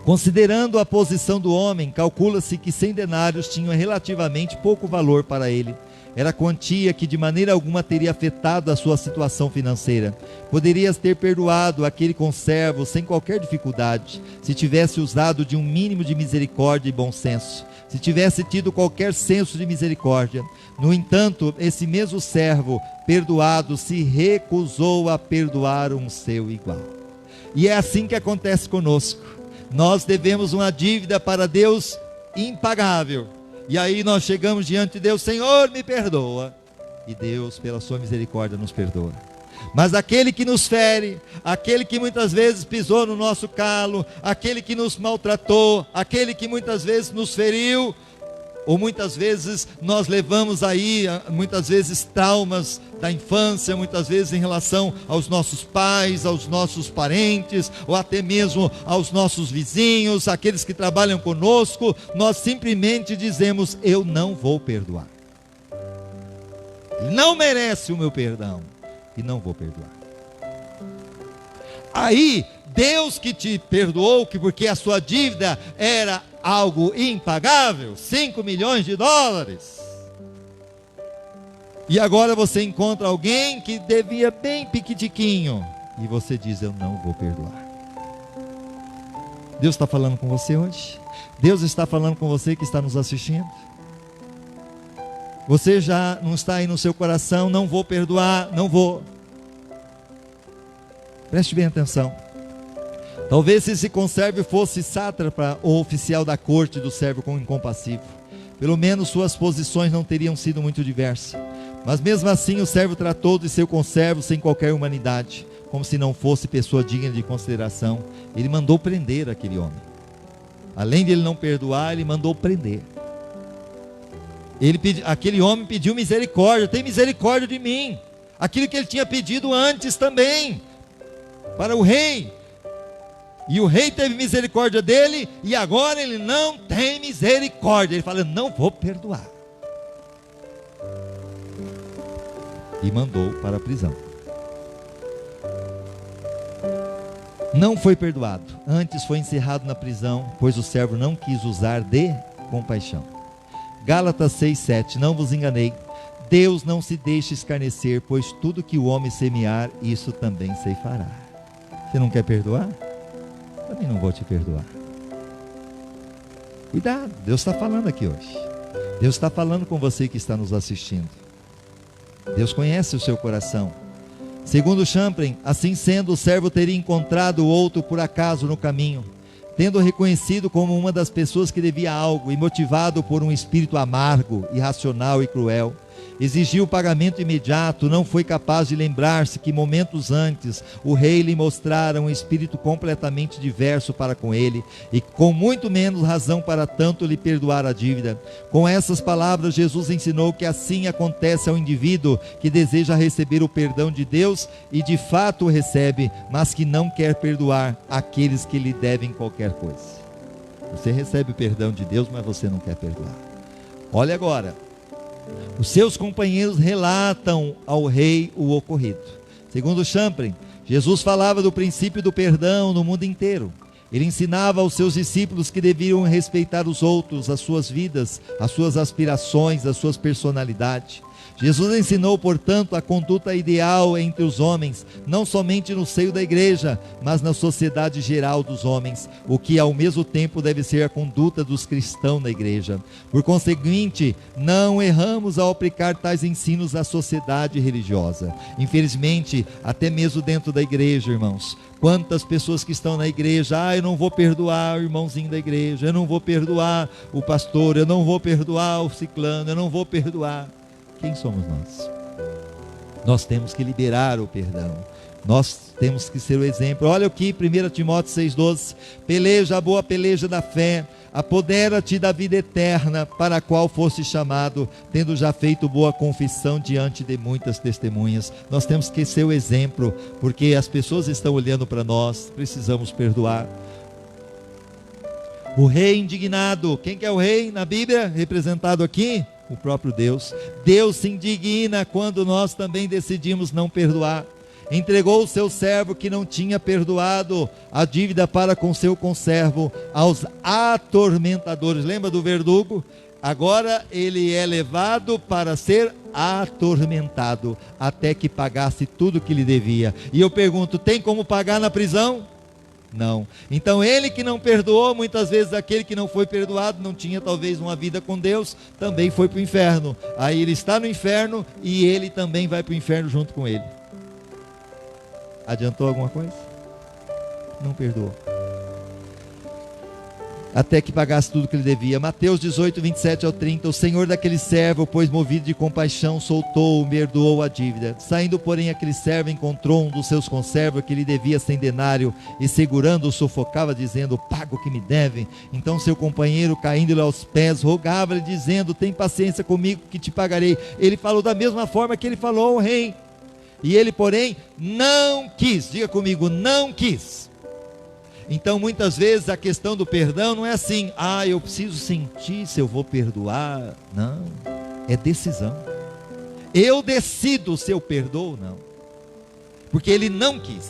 Considerando a posição do homem, calcula-se que 100 denários tinham relativamente pouco valor para ele. Era quantia que de maneira alguma teria afetado a sua situação financeira. Poderias ter perdoado aquele conservo sem qualquer dificuldade, se tivesse usado de um mínimo de misericórdia e bom senso, se tivesse tido qualquer senso de misericórdia. No entanto, esse mesmo servo perdoado se recusou a perdoar um seu igual. E é assim que acontece conosco. Nós devemos uma dívida para Deus impagável. E aí nós chegamos diante de Deus: Senhor, me perdoa. E Deus, pela sua misericórdia, nos perdoa. Mas aquele que nos fere, aquele que muitas vezes pisou no nosso calo, aquele que nos maltratou, aquele que muitas vezes nos feriu, ou muitas vezes nós levamos aí, muitas vezes traumas da infância, muitas vezes em relação aos nossos pais, aos nossos parentes, ou até mesmo aos nossos vizinhos, aqueles que trabalham conosco, nós simplesmente dizemos: eu não vou perdoar. Ele não merece o meu perdão, e não vou perdoar. Aí, Deus que te perdoou, porque a sua dívida era algo impagável, $5 milhões, e agora você encontra alguém que devia bem piquitiquinho, e você diz: eu não vou perdoar. Deus está falando com você hoje? Deus está falando com você que está nos assistindo? Você já não está aí no seu coração: não vou perdoar, não vou. Preste bem atenção. Talvez esse conservo fosse sátrapa ou oficial da corte do servo incompassivo. Pelo menos suas posições não teriam sido muito diversas. Mas mesmo assim o servo tratou de seu conservo sem qualquer humanidade, como se não fosse pessoa digna de consideração. Ele mandou prender aquele homem. Além de ele não perdoar, ele mandou prender. Aquele homem pediu misericórdia: tem misericórdia de mim. Aquilo que ele tinha pedido antes também, para o rei. E o rei teve misericórdia dele, e agora ele não tem misericórdia. Ele fala: não vou perdoar. E mandou para a prisão. Não foi perdoado, antes foi encerrado na prisão, pois o servo não quis usar de compaixão. Gálatas 6:7, não vos enganei, Deus não se deixa escarnecer, pois tudo que o homem semear, isso também ceifará. Você não quer perdoar? Também não vou te perdoar. Cuidado, Deus está falando aqui hoje. Deus está falando com você que está nos assistindo. Deus conhece o seu coração. Segundo Champlin, assim sendo, o servo teria encontrado o outro por acaso no caminho, tendo reconhecido como uma das pessoas que devia algo, e motivado por um espírito amargo, irracional e cruel, exigiu o pagamento imediato. Não foi capaz de lembrar-se que momentos antes o rei lhe mostrara um espírito completamente diverso para com ele, e com muito menos razão para tanto lhe perdoar a dívida. Com essas palavras, Jesus ensinou que assim acontece ao indivíduo que deseja receber o perdão de Deus e de fato o recebe, mas que não quer perdoar aqueles que lhe devem qualquer coisa. Você recebe o perdão de Deus, mas você não quer perdoar. Olha agora, os seus companheiros relatam ao rei o ocorrido. Segundo Champlin, Jesus falava do princípio do perdão no mundo inteiro. Ele ensinava aos seus discípulos que deveriam respeitar os outros, as suas vidas, as suas aspirações, as suas personalidades. Jesus ensinou, portanto, a conduta ideal entre os homens, não somente no seio da igreja, mas na sociedade geral dos homens, o que ao mesmo tempo deve ser a conduta dos cristãos na igreja. Por conseguinte, não erramos ao aplicar tais ensinos à sociedade religiosa. Infelizmente, até mesmo dentro da igreja, irmãos, quantas pessoas que estão na igreja, eu não vou perdoar o irmãozinho da igreja, eu não vou perdoar o pastor, eu não vou perdoar o ciclano, eu não vou perdoar. Quem somos nós? Nós temos que liberar o perdão. Nós temos que ser o exemplo. Olha aqui, 1 Timóteo 6,12. Peleja a boa peleja da fé, apodera-te da vida eterna, para a qual foste chamado, tendo já feito boa confissão diante de muitas testemunhas. Nós temos que ser o exemplo, porque as pessoas estão olhando para nós, precisamos perdoar. O rei indignado, quem que é o rei na Bíblia? Representado aqui? O próprio Deus. Deus se indigna quando nós também decidimos não perdoar. Entregou o seu servo que não tinha perdoado a dívida para com seu conservo aos atormentadores. Lembra do verdugo? Agora ele é levado para ser atormentado até que pagasse tudo que lhe devia. E eu pergunto, tem como pagar na prisão? Não. Então ele que não perdoou, muitas vezes aquele que não foi perdoado, não tinha talvez uma vida com Deus, também foi para o inferno. Aí ele está no inferno e ele também vai para o inferno junto com ele. Adiantou alguma coisa? Não perdoou. Até que pagasse tudo que ele devia. Mateus 18, 27 ao 30. O senhor daquele servo, pois movido de compaixão, soltou-o, perdoou a dívida. Saindo, porém, aquele servo encontrou um dos seus conservos que lhe devia 100 denários, e segurando-o, sufocava, dizendo, paga o que me devem. Então seu companheiro, caindo-lhe aos pés, rogava-lhe, dizendo, tem paciência comigo que te pagarei. Ele falou da mesma forma que ele falou ao rei. E ele, porém, não quis. Diga comigo, não quis. Então muitas vezes a questão do perdão não é assim, eu preciso sentir se eu vou perdoar. Não, é decisão. Eu decido se eu perdoo ou não. Porque ele não quis.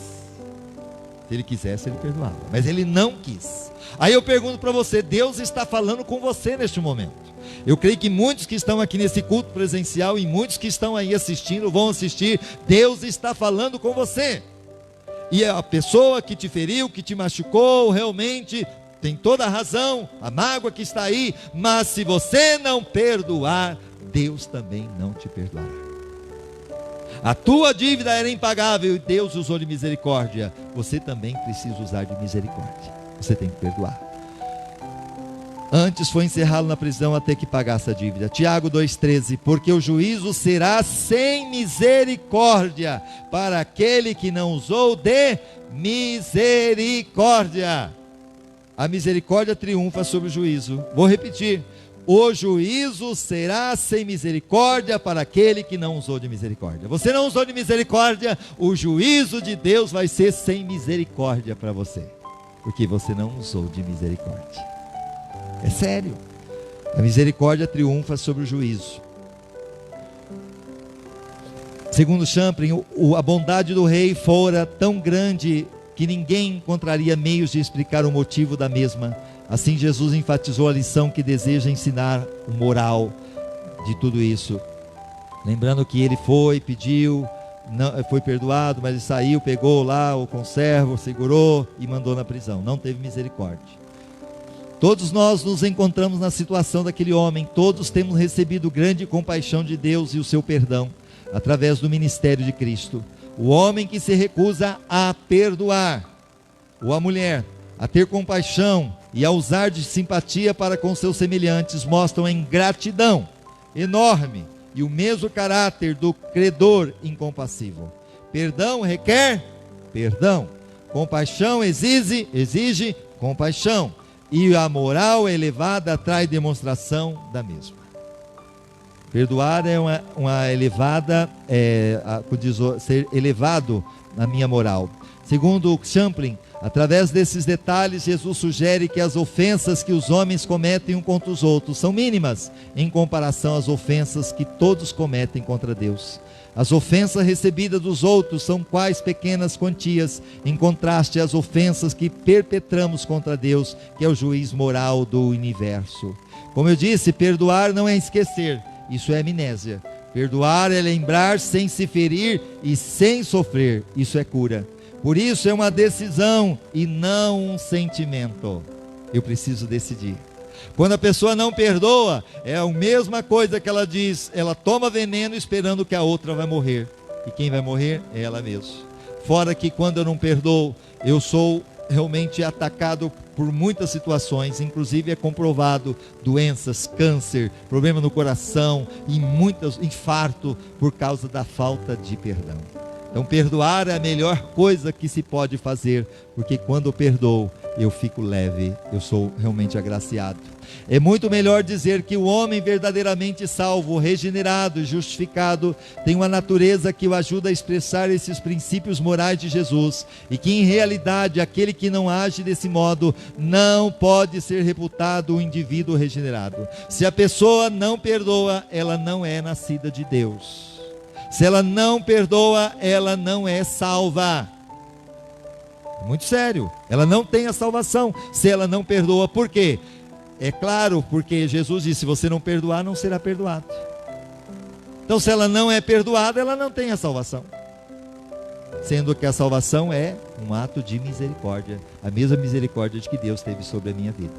Se ele quisesse, ele perdoava, mas ele não quis. Aí eu pergunto para você, Deus está falando com você neste momento. Eu creio que muitos que estão aqui nesse culto presencial e muitos que estão aí assistindo, vão assistir, Deus está falando com você. E a pessoa que te feriu, que te machucou, realmente tem toda a razão, a mágoa que está aí, mas se você não perdoar, Deus também não te perdoará. A tua dívida era impagável e Deus usou de misericórdia. Você também precisa usar de misericórdia. Você tem que perdoar. Antes foi encerrá-lo na prisão até que pagasse a dívida. Tiago 2,13. Porque o juízo será sem misericórdia para aquele que não usou de misericórdia. A misericórdia triunfa sobre o juízo. Vou repetir. O juízo será sem misericórdia para aquele que não usou de misericórdia. Você não usou de misericórdia, o juízo de Deus vai ser sem misericórdia para você. Porque você não usou de misericórdia. É sério. A misericórdia triunfa sobre o juízo. Segundo Champlin, a bondade do rei fora tão grande que ninguém encontraria meios de explicar o motivo da mesma. Assim Jesus enfatizou a lição que deseja ensinar, o moral de tudo isso. Lembrando que ele foi, pediu, não, foi perdoado, mas ele saiu, pegou lá o conservo, segurou e mandou na prisão. Não teve misericórdia. Todos nós nos encontramos na situação daquele homem. Todos temos recebido grande compaixão de Deus e o seu perdão, através do ministério de Cristo. O homem que se recusa a perdoar, ou a mulher, a ter compaixão e a usar de simpatia para com seus semelhantes, mostram a ingratidão enorme e o mesmo caráter do credor incompassivo. Perdão requer perdão. Compaixão exige compaixão. E a moral elevada traz demonstração da mesma. Perdoar é uma elevada, ser elevado na minha moral. Segundo Champlin, através desses detalhes, Jesus sugere que as ofensas que os homens cometem um contra os outros são mínimas em comparação às ofensas que todos cometem contra Deus. As ofensas recebidas dos outros são quais pequenas quantias, em contraste às ofensas que perpetramos contra Deus, que é o juiz moral do universo. Como eu disse, perdoar não é esquecer, isso é amnésia. Perdoar é lembrar sem se ferir e sem sofrer. Isso é cura. Por isso é uma decisão e não um sentimento. Eu preciso decidir. Quando a pessoa não perdoa, é a mesma coisa que ela diz, ela toma veneno esperando que a outra vai morrer. E quem vai morrer é ela mesma. Fora que quando eu não perdoo, eu sou realmente atacado por muitas situações, inclusive é comprovado doenças, câncer, problema no coração e muitos infarto por causa da falta de perdão. Então perdoar é a melhor coisa que se pode fazer, porque quando eu perdoo, eu fico leve, eu sou realmente agraciado. É muito melhor dizer que o homem verdadeiramente salvo, regenerado e justificado tem uma natureza que o ajuda a expressar esses princípios morais de Jesus, e que em realidade aquele que não age desse modo não pode ser reputado um indivíduo regenerado. Se a pessoa não perdoa, ela não é nascida de Deus. Se ela não perdoa, ela não é salva. Muito sério, ela não tem a salvação se ela não perdoa. Por quê? É claro, porque Jesus disse, se você não perdoar, não será perdoado. Então se ela não é perdoada, ela não tem a salvação. Sendo que a salvação é um ato de misericórdia, a mesma misericórdia de que Deus teve sobre a minha vida.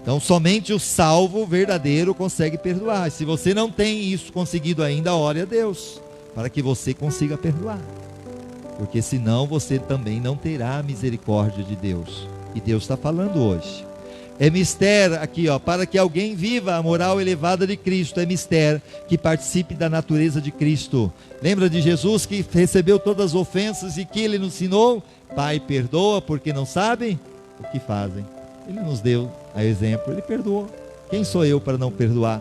Então somente o salvo verdadeiro consegue perdoar. Se você não tem isso conseguido ainda, ore a Deus, para que você consiga perdoar. Porque senão você também não terá a misericórdia de Deus. E Deus está falando hoje. É mister aqui, para que alguém viva a moral elevada de Cristo, é mister que participe da natureza de Cristo. Lembra de Jesus que recebeu todas as ofensas e que ele nos ensinou? Pai, perdoa porque não sabem o que fazem. Ele nos deu a exemplo, ele perdoou. Quem sou eu para não perdoar?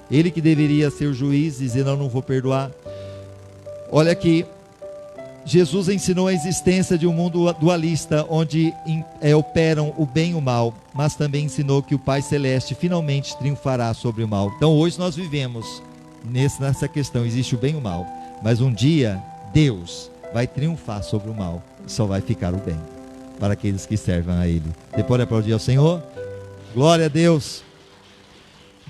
Ele que deveria ser o juiz, dizer não vou perdoar. Olha aqui, Jesus ensinou a existência de um mundo dualista, onde operam o bem e o mal, mas também ensinou que o Pai Celeste finalmente triunfará sobre o mal. Então hoje nós vivemos nessa questão, existe o bem e o mal, mas um dia Deus vai triunfar sobre o mal, e só vai ficar o bem, para aqueles que servem a Ele. Você pode aplaudir ao Senhor? Glória a Deus.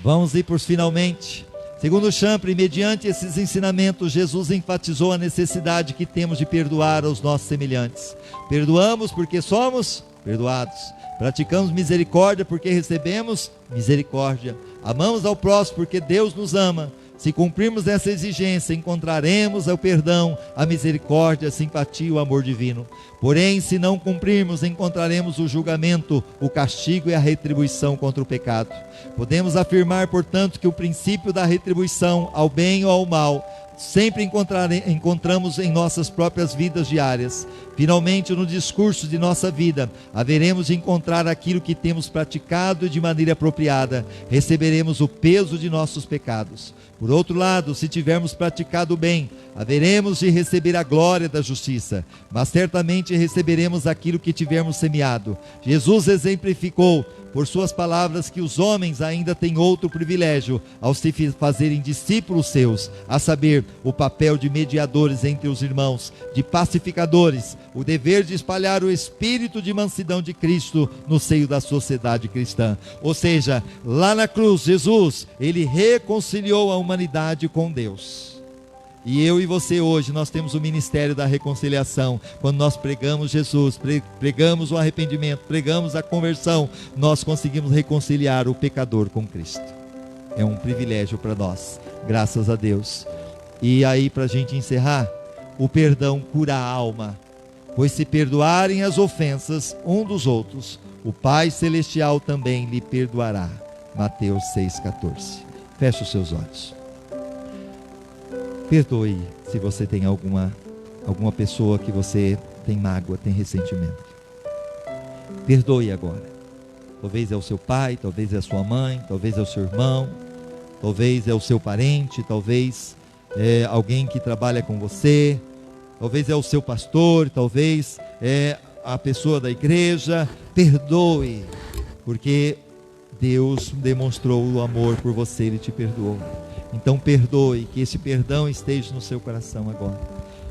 Vamos ir para os finalmente. Segundo Champre, mediante esses ensinamentos, Jesus enfatizou a necessidade que temos de perdoar aos nossos semelhantes. Perdoamos porque somos perdoados. Praticamos misericórdia porque recebemos misericórdia. Amamos ao próximo porque Deus nos ama. Se cumprirmos essa exigência, encontraremos o perdão, a misericórdia, a simpatia e o amor divino. Porém, se não cumprirmos, encontraremos o julgamento, o castigo e a retribuição contra o pecado. Podemos afirmar, portanto, que o princípio da retribuição ao bem ou ao mal sempre encontramos em nossas próprias vidas diárias. Finalmente, no discurso de nossa vida, haveremos de encontrar aquilo que temos praticado de maneira apropriada. Receberemos o peso de nossos pecados. Por outro lado, se tivermos praticado o bem, haveremos de receber a glória da justiça, mas certamente receberemos aquilo que tivermos semeado. Jesus exemplificou por suas palavras que os homens ainda têm outro privilégio ao se fazerem discípulos seus, a saber, o papel de mediadores entre os irmãos, de pacificadores, o dever de espalhar o espírito de mansidão de Cristo no seio da sociedade cristã. Ou seja, lá na cruz, Jesus, ele reconciliou a humanidade com Deus. E eu e você hoje, nós temos o ministério da reconciliação. Quando nós pregamos Jesus, pregamos o arrependimento, pregamos a conversão, nós conseguimos reconciliar o pecador com Cristo. É um privilégio para nós, graças a Deus. E aí, para a gente encerrar, o perdão cura a alma, pois se perdoarem as ofensas um dos outros, o Pai Celestial também lhe perdoará. Mateus 6,14. Feche os seus olhos. Perdoe se você tem alguma pessoa que você tem mágoa, tem ressentimento. Perdoe agora. Talvez é o seu pai, talvez é a sua mãe, talvez é o seu irmão, talvez é o seu parente, talvez é alguém que trabalha com você, talvez é o seu pastor, talvez é a pessoa da igreja. Perdoe, porque Deus demonstrou o amor por você, Ele te perdoou. Então perdoe, que esse perdão esteja no seu coração agora.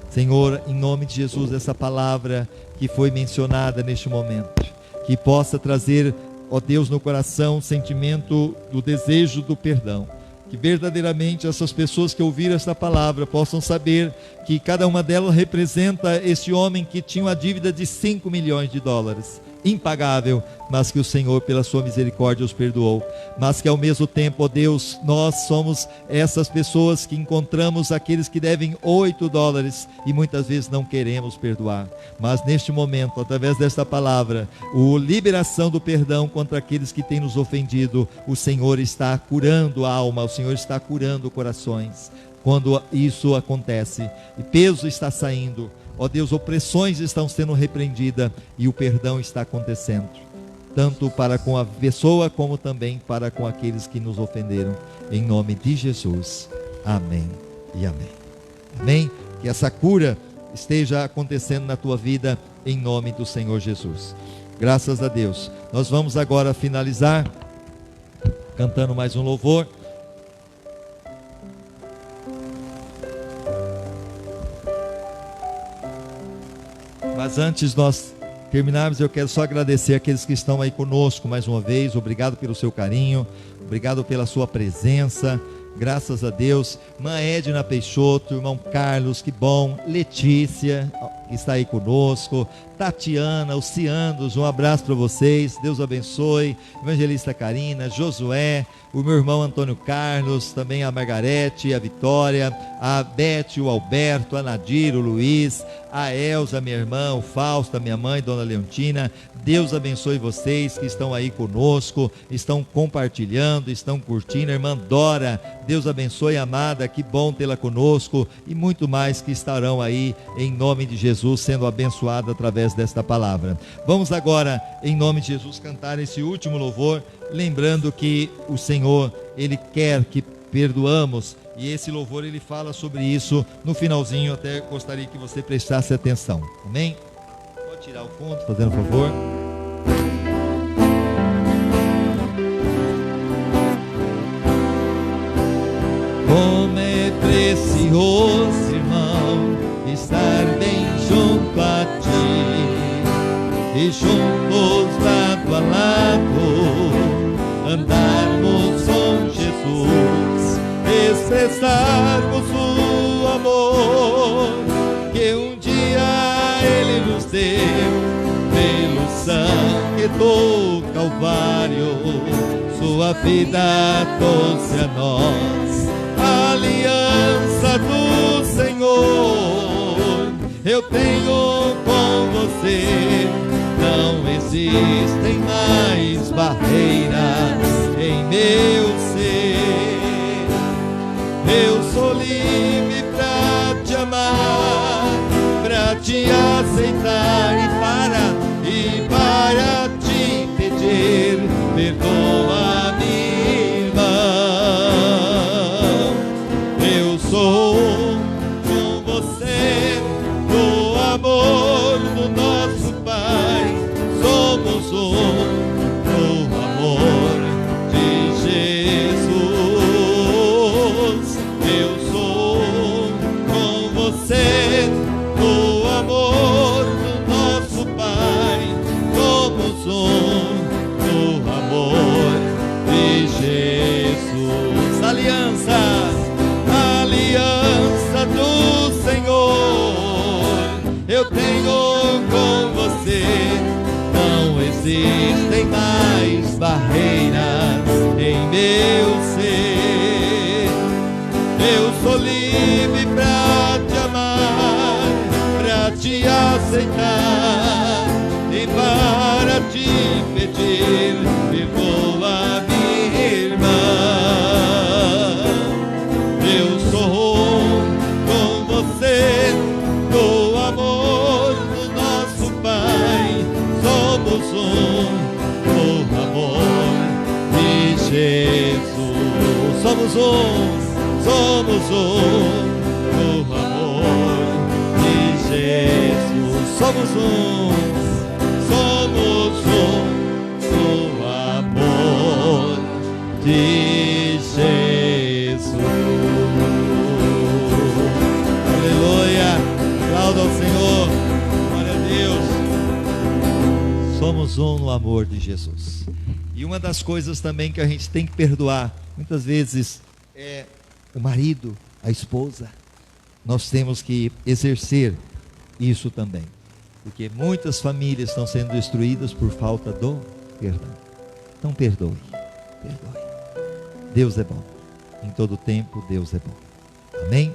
Senhor, em nome de Jesus, essa palavra que foi mencionada neste momento, que possa trazer, ó Deus, no coração o sentimento do desejo do perdão. que verdadeiramente essas pessoas que ouviram esta palavra possam saber que cada uma delas representa esse homem que tinha uma dívida de 5 milhões de dólares, impagável, mas que o Senhor pela sua misericórdia os perdoou, mas que ao mesmo tempo, ó Deus, nós somos essas pessoas que encontramos aqueles que devem 8 dólares e muitas vezes não queremos perdoar, mas neste momento, através desta palavra, a liberação do perdão contra aqueles que têm nos ofendido, o Senhor está curando a alma, o Senhor está curando corações. Quando isso acontece e peso está saindo, ó Deus, opressões estão sendo repreendidas e o perdão está acontecendo, tanto para com a pessoa como também para com aqueles que nos ofenderam, em nome de Jesus, amém e amém. Amém? Que essa cura esteja acontecendo na tua vida, em nome do Senhor Jesus. Graças a Deus. Nós vamos agora finalizar cantando mais um louvor. Mas antes nós terminarmos, eu quero só agradecer aqueles que estão aí conosco mais uma vez. Obrigado pelo seu carinho, obrigado pela sua presença, graças a Deus. Irmã Edna Peixoto, irmão Carlos, que bom. Letícia, que está aí conosco. Tatiana, os Ciandos, um abraço para vocês, Deus abençoe. Evangelista Karina, Josué, o meu irmão Antônio Carlos, também a Margarete, a Vitória, a Beth, o Alberto, a Nadir, o Luiz, a Elza, minha irmã, o Fausto, a minha mãe, Dona Leontina. Deus abençoe vocês que estão aí conosco, estão compartilhando, estão curtindo. A irmã Dora, Deus abençoe, amada, que bom tê-la conosco, e muito mais que estarão aí, em nome de Jesus, sendo abençoada através desta palavra. Vamos agora, em nome de Jesus, cantar esse último louvor, lembrando que o Senhor, Ele quer que perdoamos, e esse louvor ele fala sobre isso no finalzinho. Até gostaria que você prestasse atenção, amém? Pode tirar o fundo, fazendo um favor. Como é precioso, irmão, estar bem junto a ti, e juntos lado a lado andarmos com Jesus, expressarmos o amor que um dia Ele nos deu pelo sangue do Calvário. Sua vida trouxe a nós a aliança do Senhor. Eu tenho com você, não existem mais barreiras em meu ser. Eu sou livre pra te amar, pra te aceitar e para te pedir, perdoa-me, irmão. Eu sou com você no amor do nosso Pai, somos no amor de Jesus. Eu sou com você no amor do nosso Pai, somos no amor de Jesus. Aliança do Senhor, eu tenho com você, não existem mais barreiras em meu ser. Eu sou livre pra te amar, pra te aceitar e para te pedir, perdoa-me, irmão. Eu sou com você no amor do nosso Pai, somos no amor de Jesus. Somos no amor de Jesus. Somos no amor de Jesus. Aleluia, aplauda ao Senhor, glória a Deus. Somos no amor de Jesus. E uma das coisas também que a gente tem que perdoar, muitas vezes é o marido, a esposa. Nós temos que exercer isso também, porque muitas famílias estão sendo destruídas por falta do perdão. Então perdoe. Deus é bom, em todo tempo Deus é bom. Amém?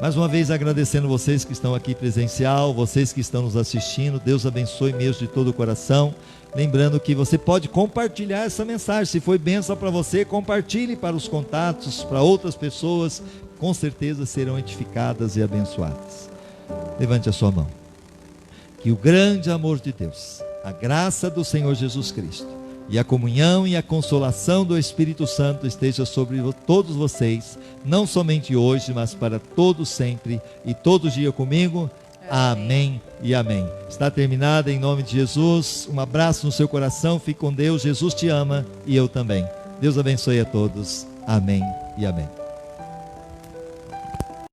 Mais uma vez agradecendo vocês que estão aqui presencial, vocês que estão nos assistindo. Deus abençoe mesmo de todo o coração. Lembrando que você pode compartilhar essa mensagem. Se foi bênção para você, compartilhe para os contatos, para outras pessoas. Com certeza serão edificadas e abençoadas. Levante a sua mão. Que o grande amor de Deus, a graça do Senhor Jesus Cristo e a comunhão e a consolação do Espírito Santo esteja sobre todos vocês, não somente hoje, mas para todos sempre e todo dia comigo. Amém e amém. Está terminada, em nome de Jesus. Um abraço no seu coração, fique com Deus. Jesus te ama e eu também. Deus abençoe a todos. Amém e amém.